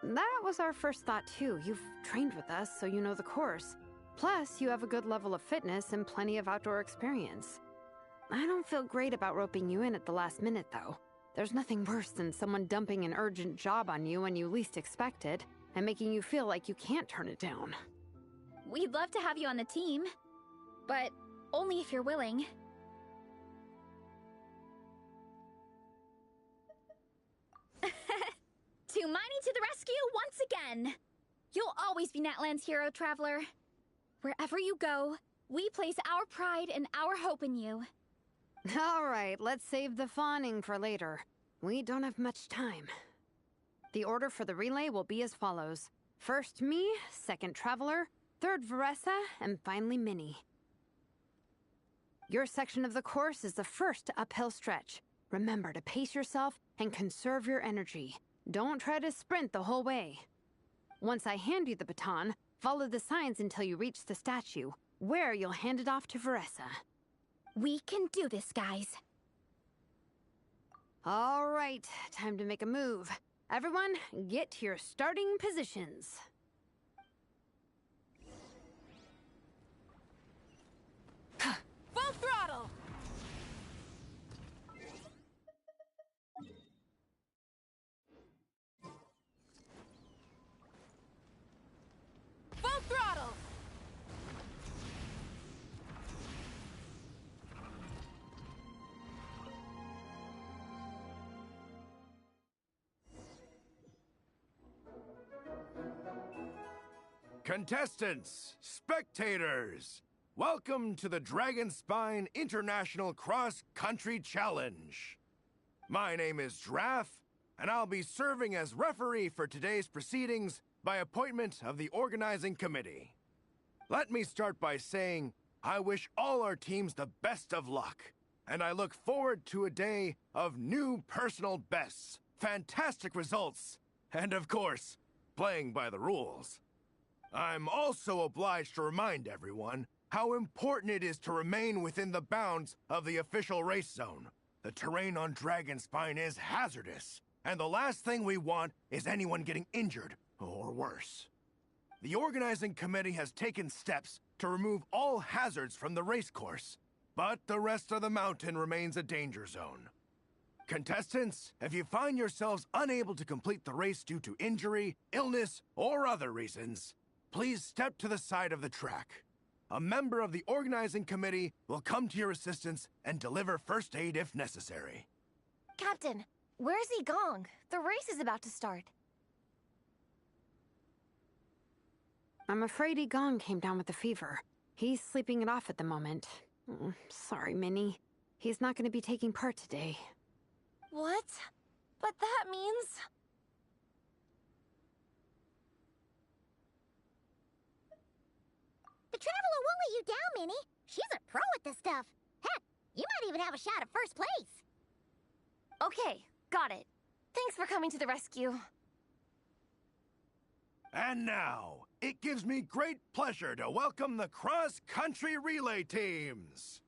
Speaker 6: That was our first thought, too. You've trained with us, so you know the course. Plus, you have a good level of fitness and plenty of outdoor experience. I don't feel great about roping you in at the last minute, though. There's nothing worse than someone dumping an urgent job on you when you least expect it, and making you feel like you can't turn it down.
Speaker 7: We'd love to have you on the team, but only if you're willing. Tumani to the rescue once again! You'll always be Natlan's hero, Traveler. Wherever you go, we place our pride and our hope in you.
Speaker 6: All right, let's save the fawning for later. We don't have much time. The order for the relay will be as follows. First me, second Traveler, third Varessa, and finally Minnie. Your section of the course is the first uphill stretch. Remember to pace yourself and conserve your energy. Don't try to sprint the whole way. Once I hand you the baton, follow the signs until you reach the statue, where you'll hand it off to Varessa.
Speaker 7: We can do this, guys.
Speaker 6: All right, time to make a move. Everyone, get to your starting positions.
Speaker 9: Full throttle!
Speaker 21: Contestants, spectators, welcome to the Dragon Spine International Cross Country Challenge. My name is Draff, and I'll be serving as referee for today's proceedings by appointment of the organizing committee. Let me start by saying I wish all our teams the best of luck, and I look forward to a day of new personal bests, fantastic results, and of course, playing by the rules. I'm also obliged to remind everyone how important it is to remain within the bounds of the official race zone. The terrain on Dragonspine is hazardous, and the last thing we want is anyone getting injured, or worse. The organizing committee has taken steps to remove all hazards from the race course, but the rest of the mountain remains a danger zone. Contestants, if you find yourselves unable to complete the race due to injury, illness, or other reasons, please step to the side of the track. A member of the organizing committee will come to your assistance and deliver first aid if necessary.
Speaker 8: Captain, where's Gong? The race is about to start.
Speaker 6: I'm afraid Gong came down with the fever. He's sleeping it off at the moment. Sorry, Minnie. He's not going to be taking part today.
Speaker 8: What? But that means...
Speaker 1: The Traveler won't let you down, Minnie. She's a pro at this stuff. Heck, you might even have a shot at first place.
Speaker 8: Okay, got it. Thanks for coming to the rescue.
Speaker 21: And now, it gives me great pleasure to welcome the cross-country relay teams.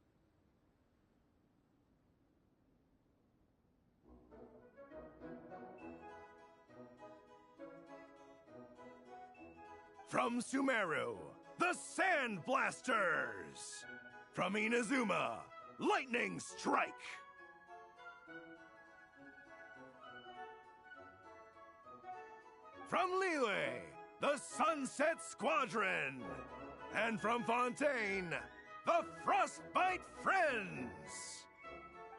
Speaker 21: From Sumeru, the Sand Blasters! From Inazuma, Lightning Strike! From Liyue, the Sunset Squadron! And from Fontaine, the Frostbite Friends!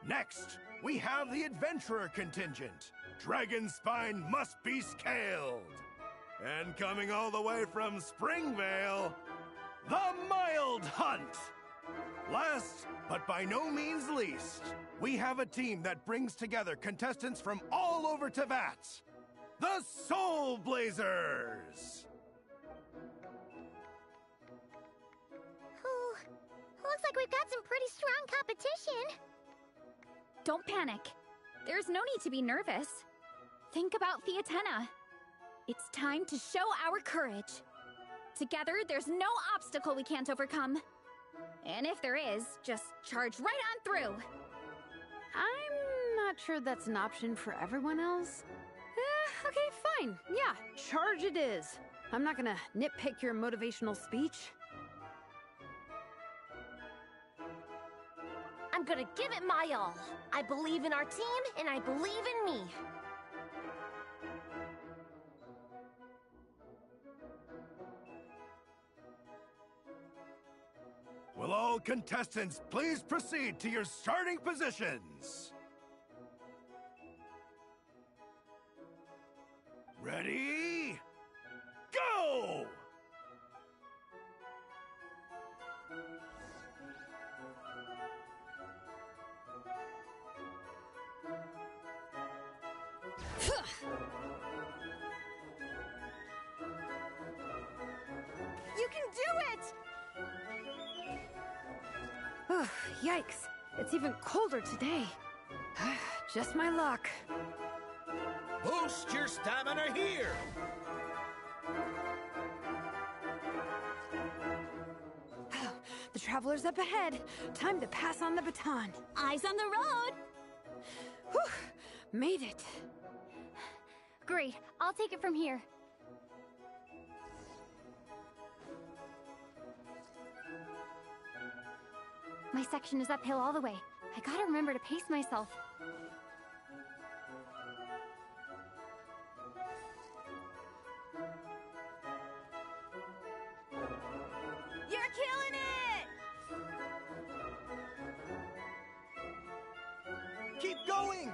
Speaker 21: Next, we have the Adventurer contingent. Dragonspine must be scaled! And coming all the way from Springvale, the Mild Hunt! Last, but by no means least, we have a team that brings together contestants from all over Teyvat, the Soulblazers!
Speaker 1: Ooh, looks like we've got some pretty strong competition.
Speaker 7: Don't panic. There's no need to be nervous. Think about Theatena. It's time to show our courage. Together, there's no obstacle we can't overcome. And if there is, just charge right on through.
Speaker 6: I'm not sure that's an option for everyone else. Okay, fine. Yeah, charge it is. I'm not gonna nitpick your motivational speech.
Speaker 8: I'm gonna give it my all. I believe in our team, and I believe in me.
Speaker 21: Will all contestants please proceed to your starting positions? Ready? Go!
Speaker 8: You can do it!
Speaker 6: Yikes, it's even colder today. Just my luck.
Speaker 12: Boost your stamina here!
Speaker 6: The Traveler's up ahead. Time to pass on the baton.
Speaker 17: Eyes on the road!
Speaker 6: Whew, made it.
Speaker 3: Great, I'll take it from here. My section is uphill all the way. I gotta remember to pace myself.
Speaker 8: You're killing it!
Speaker 21: Keep going!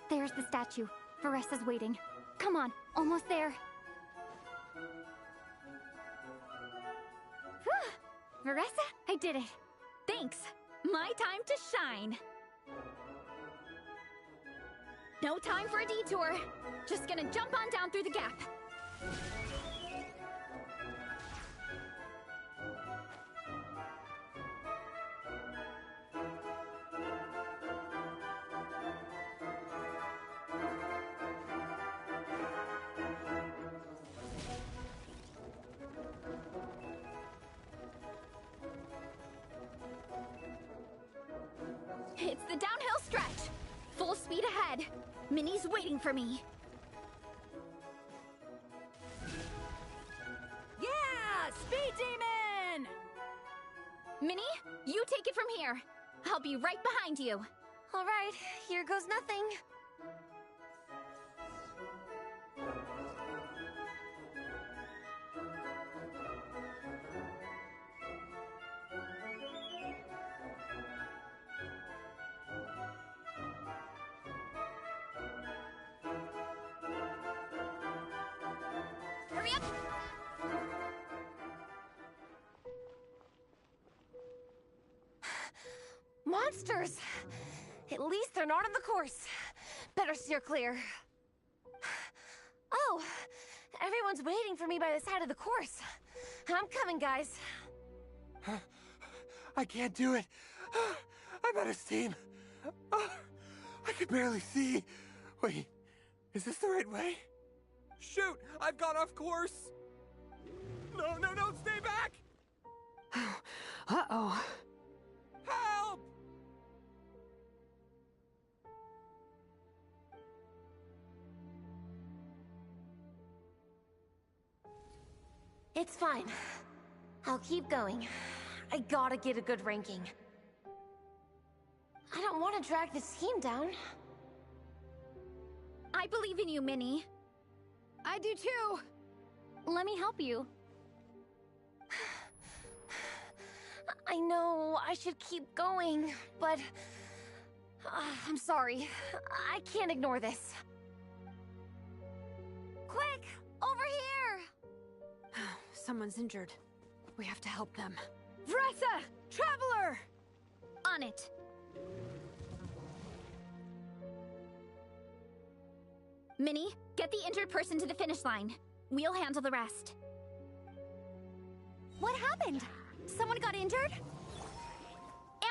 Speaker 3: There's the statue. Varessa's waiting. Come on, almost there. Whew. Varessa, I did it.
Speaker 7: Thanks. My time to shine. No time for a detour. Just gonna jump on down through the gap. It's the downhill stretch. Full speed ahead. Minnie's waiting for me.
Speaker 17: Yeah! Speed Demon!
Speaker 7: Minnie, you take it from here. I'll be right behind you.
Speaker 8: All right, here goes nothing.
Speaker 7: Hurry up!
Speaker 8: Monsters! At least they're not on the course. Better steer clear. Oh, everyone's waiting for me by the side of the course. I'm coming, guys.
Speaker 21: I can't do it. I'm out of steam. I can barely see. Wait, is this the right way?
Speaker 19: Shoot! I've gone off course! No, no, no! Stay back!
Speaker 6: Uh-oh.
Speaker 19: Help!
Speaker 8: It's fine. I'll keep going. I gotta get a good ranking. I don't want to drag this team down.
Speaker 7: I believe in you, Minnie.
Speaker 6: I do too.
Speaker 3: Let me help you.
Speaker 8: I know I should keep going, but I'm sorry. I can't ignore this. Quick, over here!
Speaker 6: Someone's injured. We have to help them.
Speaker 7: Vressa! Traveler! On it. Minnie, get the injured person to the finish line. We'll handle the rest.
Speaker 3: What happened? Someone got injured?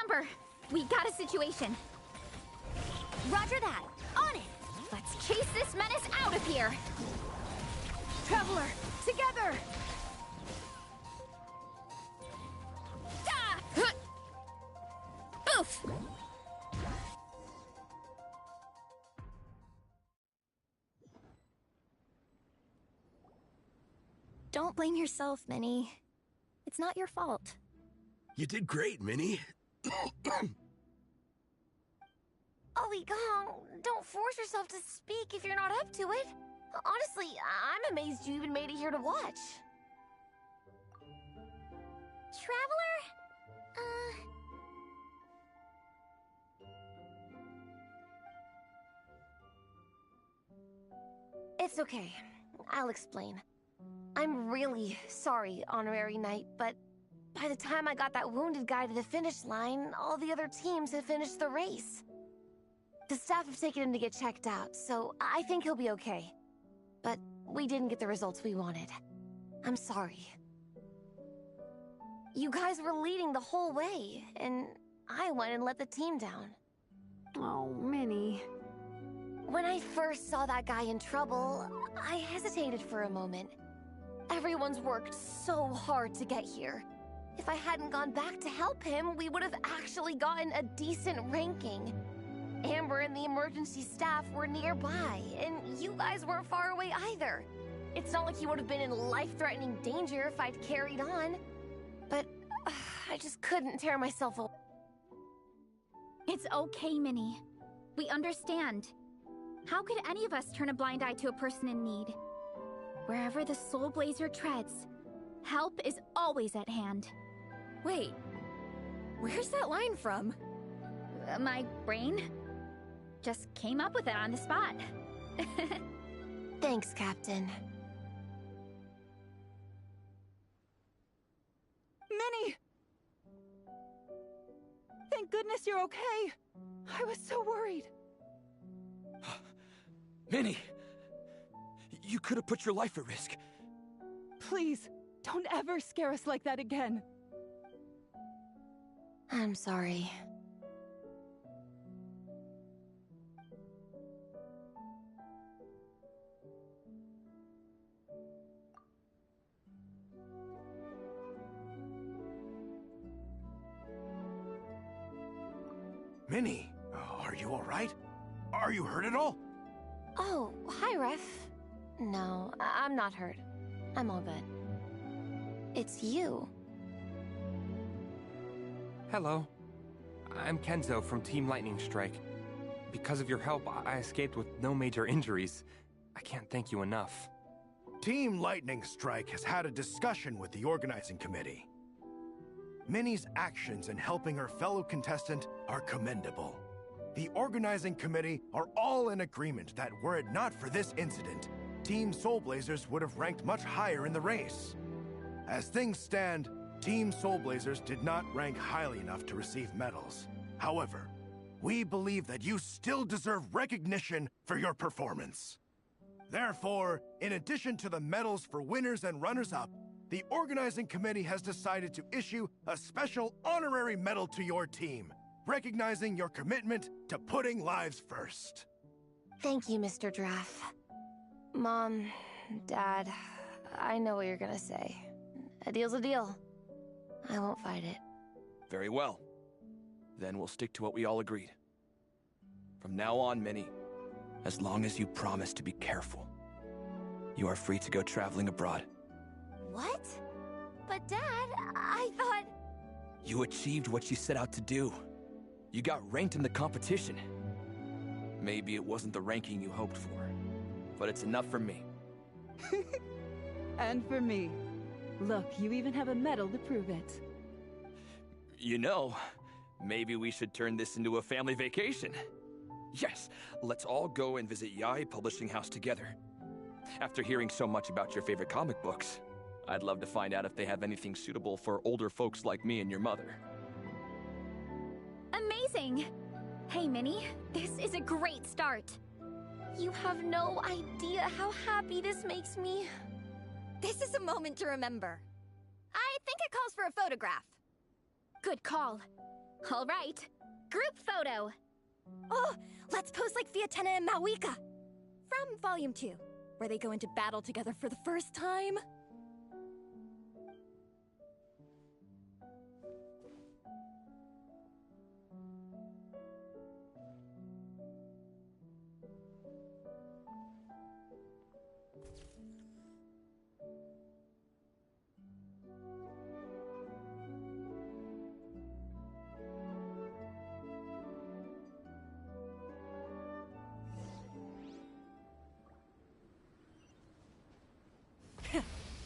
Speaker 7: Amber, we got a situation.
Speaker 3: Roger that. On it.
Speaker 7: Let's chase this menace out of here. Traveler, together! Ah! Oof!
Speaker 2: Don't blame yourself, Minnie. It's not your fault.
Speaker 5: You did great, Minnie.
Speaker 8: Ollie Gong, don't force yourself to speak if you're not up to it. Honestly, I'm amazed you even made it here to watch.
Speaker 1: Traveler?
Speaker 8: It's okay. I'll explain. I'm really sorry, Honorary Knight, but by the time I got that wounded guy to the finish line, all the other teams have finished the race. The staff have taken him to get checked out, so I think he'll be okay. But we didn't get the results we wanted. I'm sorry. You guys were leading the whole way, and I went and let the team down.
Speaker 6: Oh, Minnie.
Speaker 8: When I first saw that guy in trouble, I hesitated for a moment. Everyone's worked so hard to get here. If I hadn't gone back to help him, we would have actually gotten a decent ranking. Amber and the emergency staff were nearby, and you guys weren't far away either. It's not like you would have been in life-threatening danger if I'd carried on. But I just couldn't tear myself away.
Speaker 7: It's okay, Minnie. We understand. How could any of us turn a blind eye to a person in need? Wherever the Soulblazer treads, help is always at hand.
Speaker 2: Wait, where's that line from?
Speaker 7: My brain? Just came up with it on the spot.
Speaker 8: Thanks, Captain.
Speaker 20: Minnie! Thank goodness you're okay. I was so worried.
Speaker 19: Minnie! You could have put your life at risk.
Speaker 20: Please, don't ever scare us like that again.
Speaker 8: I'm sorry.
Speaker 21: Minnie, are you all right? Are you hurt at all?
Speaker 8: Oh, hi, Ref. No, I'm not hurt. I'm all good. It's you.
Speaker 4: Hello. I'm Kenzo from Team Lightning Strike. Because of your help, I escaped with no major injuries. I can't thank you enough.
Speaker 21: Team Lightning Strike has had a discussion with the organizing committee. Minnie's actions in helping her fellow contestant are commendable. The organizing committee are all in agreement that were it not for this incident, Team Soulblazers would have ranked much higher in the race. As things stand, Team Soulblazers did not rank highly enough to receive medals. However, we believe that you still deserve recognition for your performance. Therefore, in addition to the medals for winners and runners-up, the organizing committee has decided to issue a special honorary medal to your team, recognizing your commitment to putting lives first.
Speaker 8: Thank you, Mr. Draff. Mom, Dad, I know what you're gonna say. A deal's a deal. I won't fight it.
Speaker 19: Very well. Then we'll stick to what we all agreed. From now on, Minnie, as long as you promise to be careful, you are free to go traveling abroad.
Speaker 8: What? But Dad, I thought...
Speaker 19: You achieved what you set out to do. You got ranked in the competition. Maybe it wasn't the ranking you hoped for, but it's enough for me.
Speaker 20: And for me. Look, you even have a medal to prove it.
Speaker 19: You know, maybe we should turn this into a family vacation. Yes, let's all go and visit Yae Publishing House together. After hearing so much about your favorite comic books, I'd love to find out if they have anything suitable for older folks like me and your mother.
Speaker 7: Amazing! Hey, Minnie, this is a great start.
Speaker 8: You have no idea how happy this makes me.
Speaker 2: This is a moment to remember. I think it calls for a photograph.
Speaker 7: Good call. All right, group photo.
Speaker 2: Oh, let's pose like Fiatena and Mawika. From Volume 2, where they go into battle together for the first time.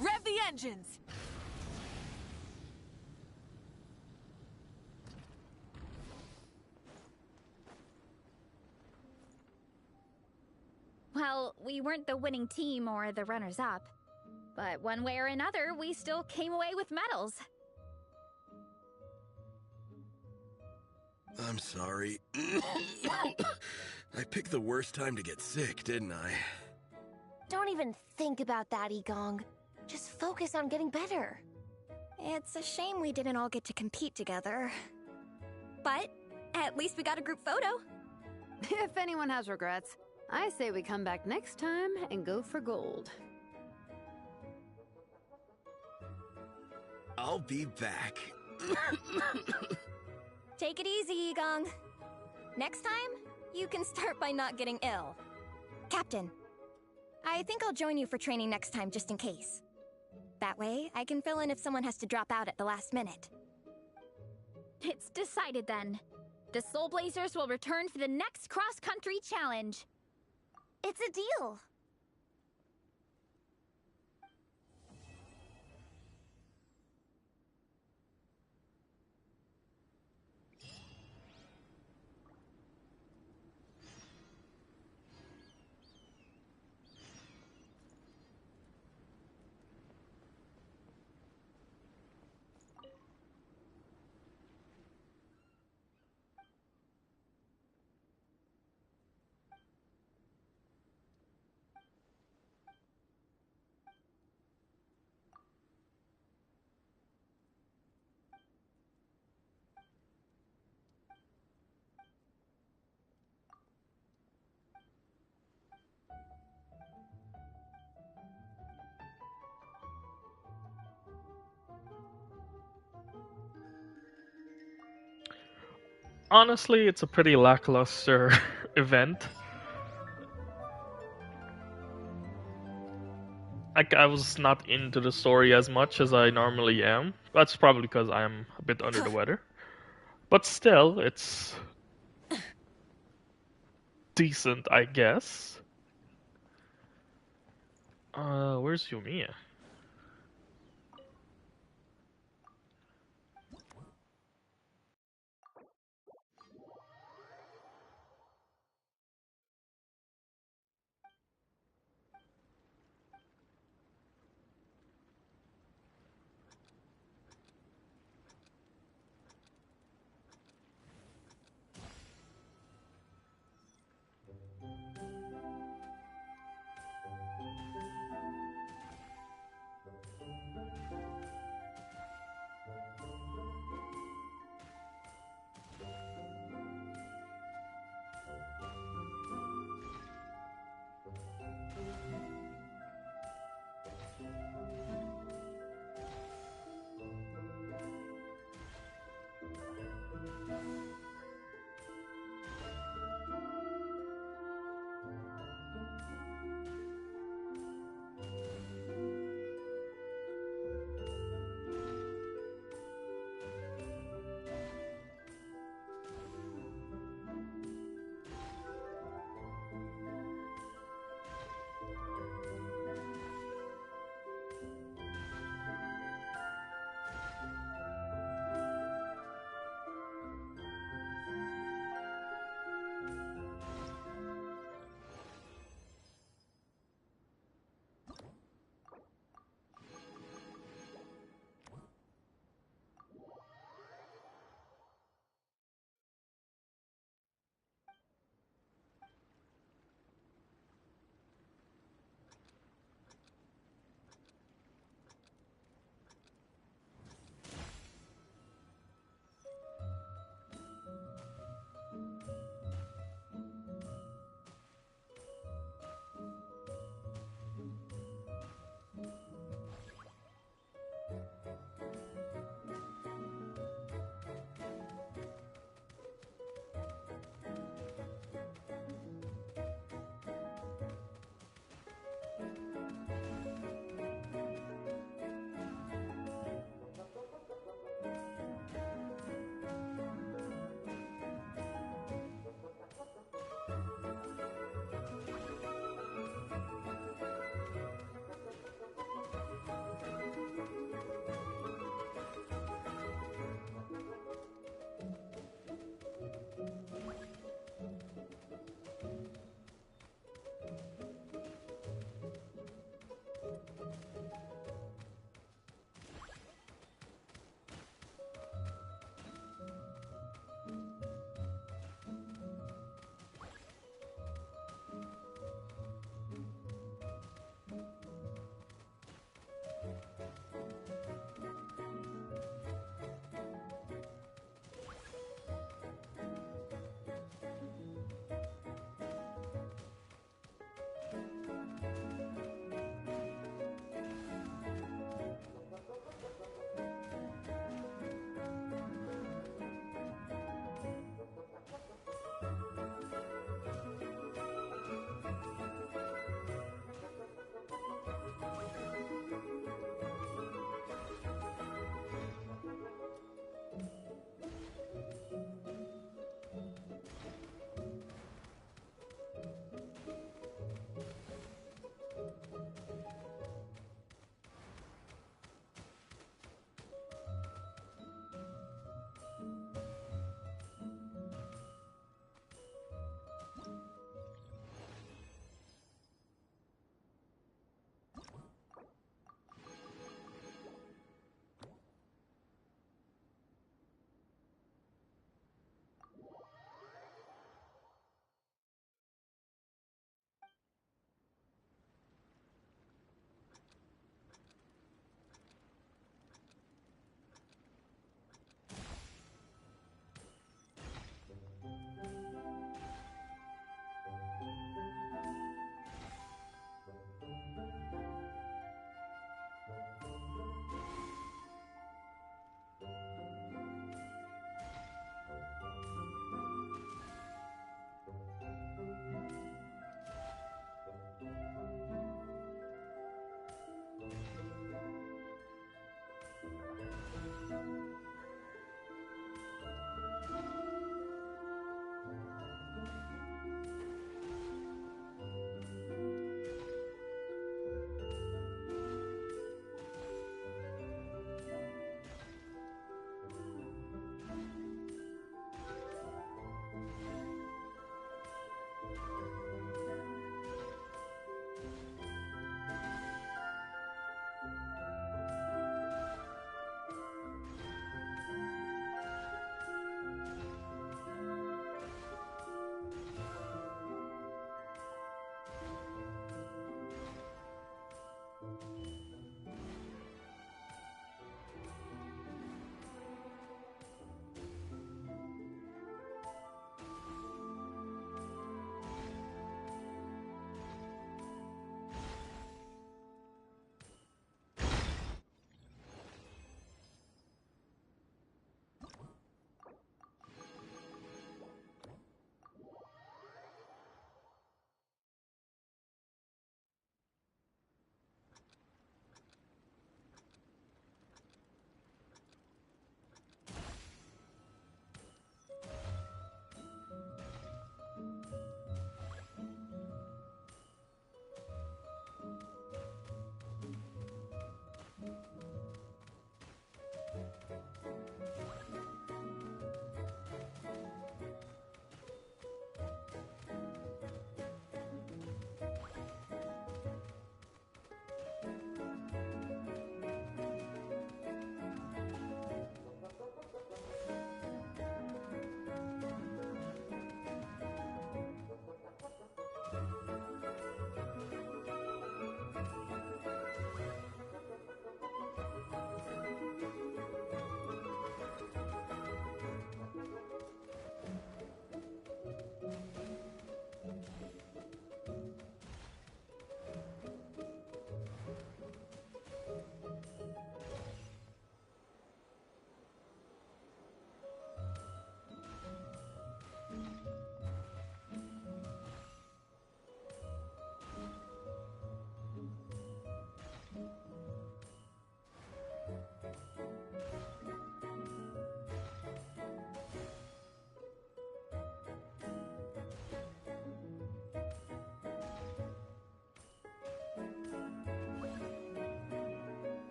Speaker 9: Rev the engines!
Speaker 7: Well, we weren't the winning team or the runners-up. But one way or another, we still came away with medals.
Speaker 5: I'm sorry. I picked the worst time to get sick, didn't I?
Speaker 8: Don't even think about that, Igong. Just focus on getting better.
Speaker 2: It's a shame we didn't all get to compete together. But at least we got a group photo.
Speaker 6: If anyone has regrets, I say we come back next time and go for gold.
Speaker 5: I'll be back.
Speaker 2: Take it easy, Igong. Next time, you can start by not getting ill. Captain, I think I'll join you for training next time just in case. That way, I can fill in if someone has to drop out at the last minute.
Speaker 7: It's decided then. The Soulblazers will return for the next cross-country challenge.
Speaker 8: It's a deal.
Speaker 15: Honestly, it's a pretty lackluster event. I was not into the story as much as I normally am. That's probably because I'm a bit under the weather. But still, it's decent, I guess. Where's Yumiya?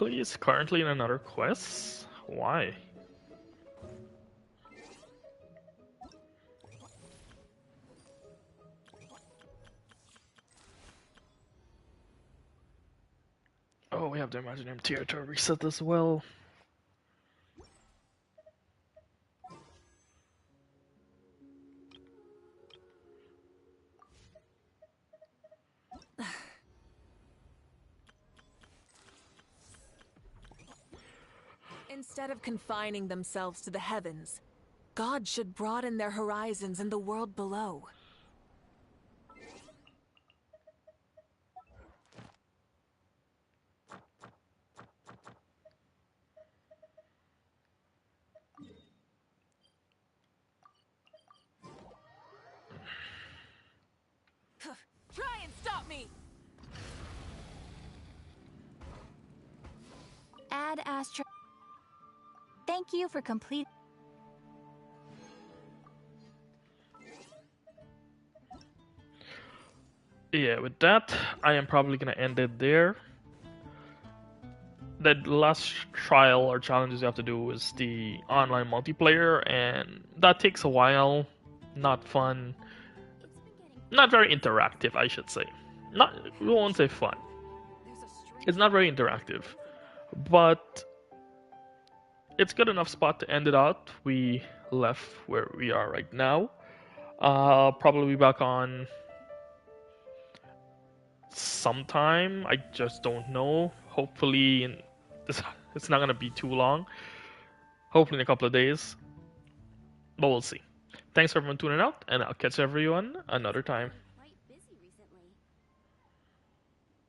Speaker 15: Broccoli is currently in another quest? Why? Oh, we have the Imaginary Theater reset as well.
Speaker 9: Instead of confining themselves to the heavens, God should broaden their horizons in the world below. Try and stop me!
Speaker 7: Ad Astra. Thank you for complete.
Speaker 15: Yeah, with that, I am probably gonna end it there. The last trial or challenges you have to do is the online multiplayer, and that takes a while. Not fun. Not very interactive, I should say. We won't say fun. It's not very interactive, but it's good enough spot to end it out. We left where we are right now. I'll probably be back on sometime. I just don't know. Hopefully, it's not gonna be too long. Hopefully in a couple of days, but we'll see. Thanks everyone tuning out, and I'll catch everyone another time.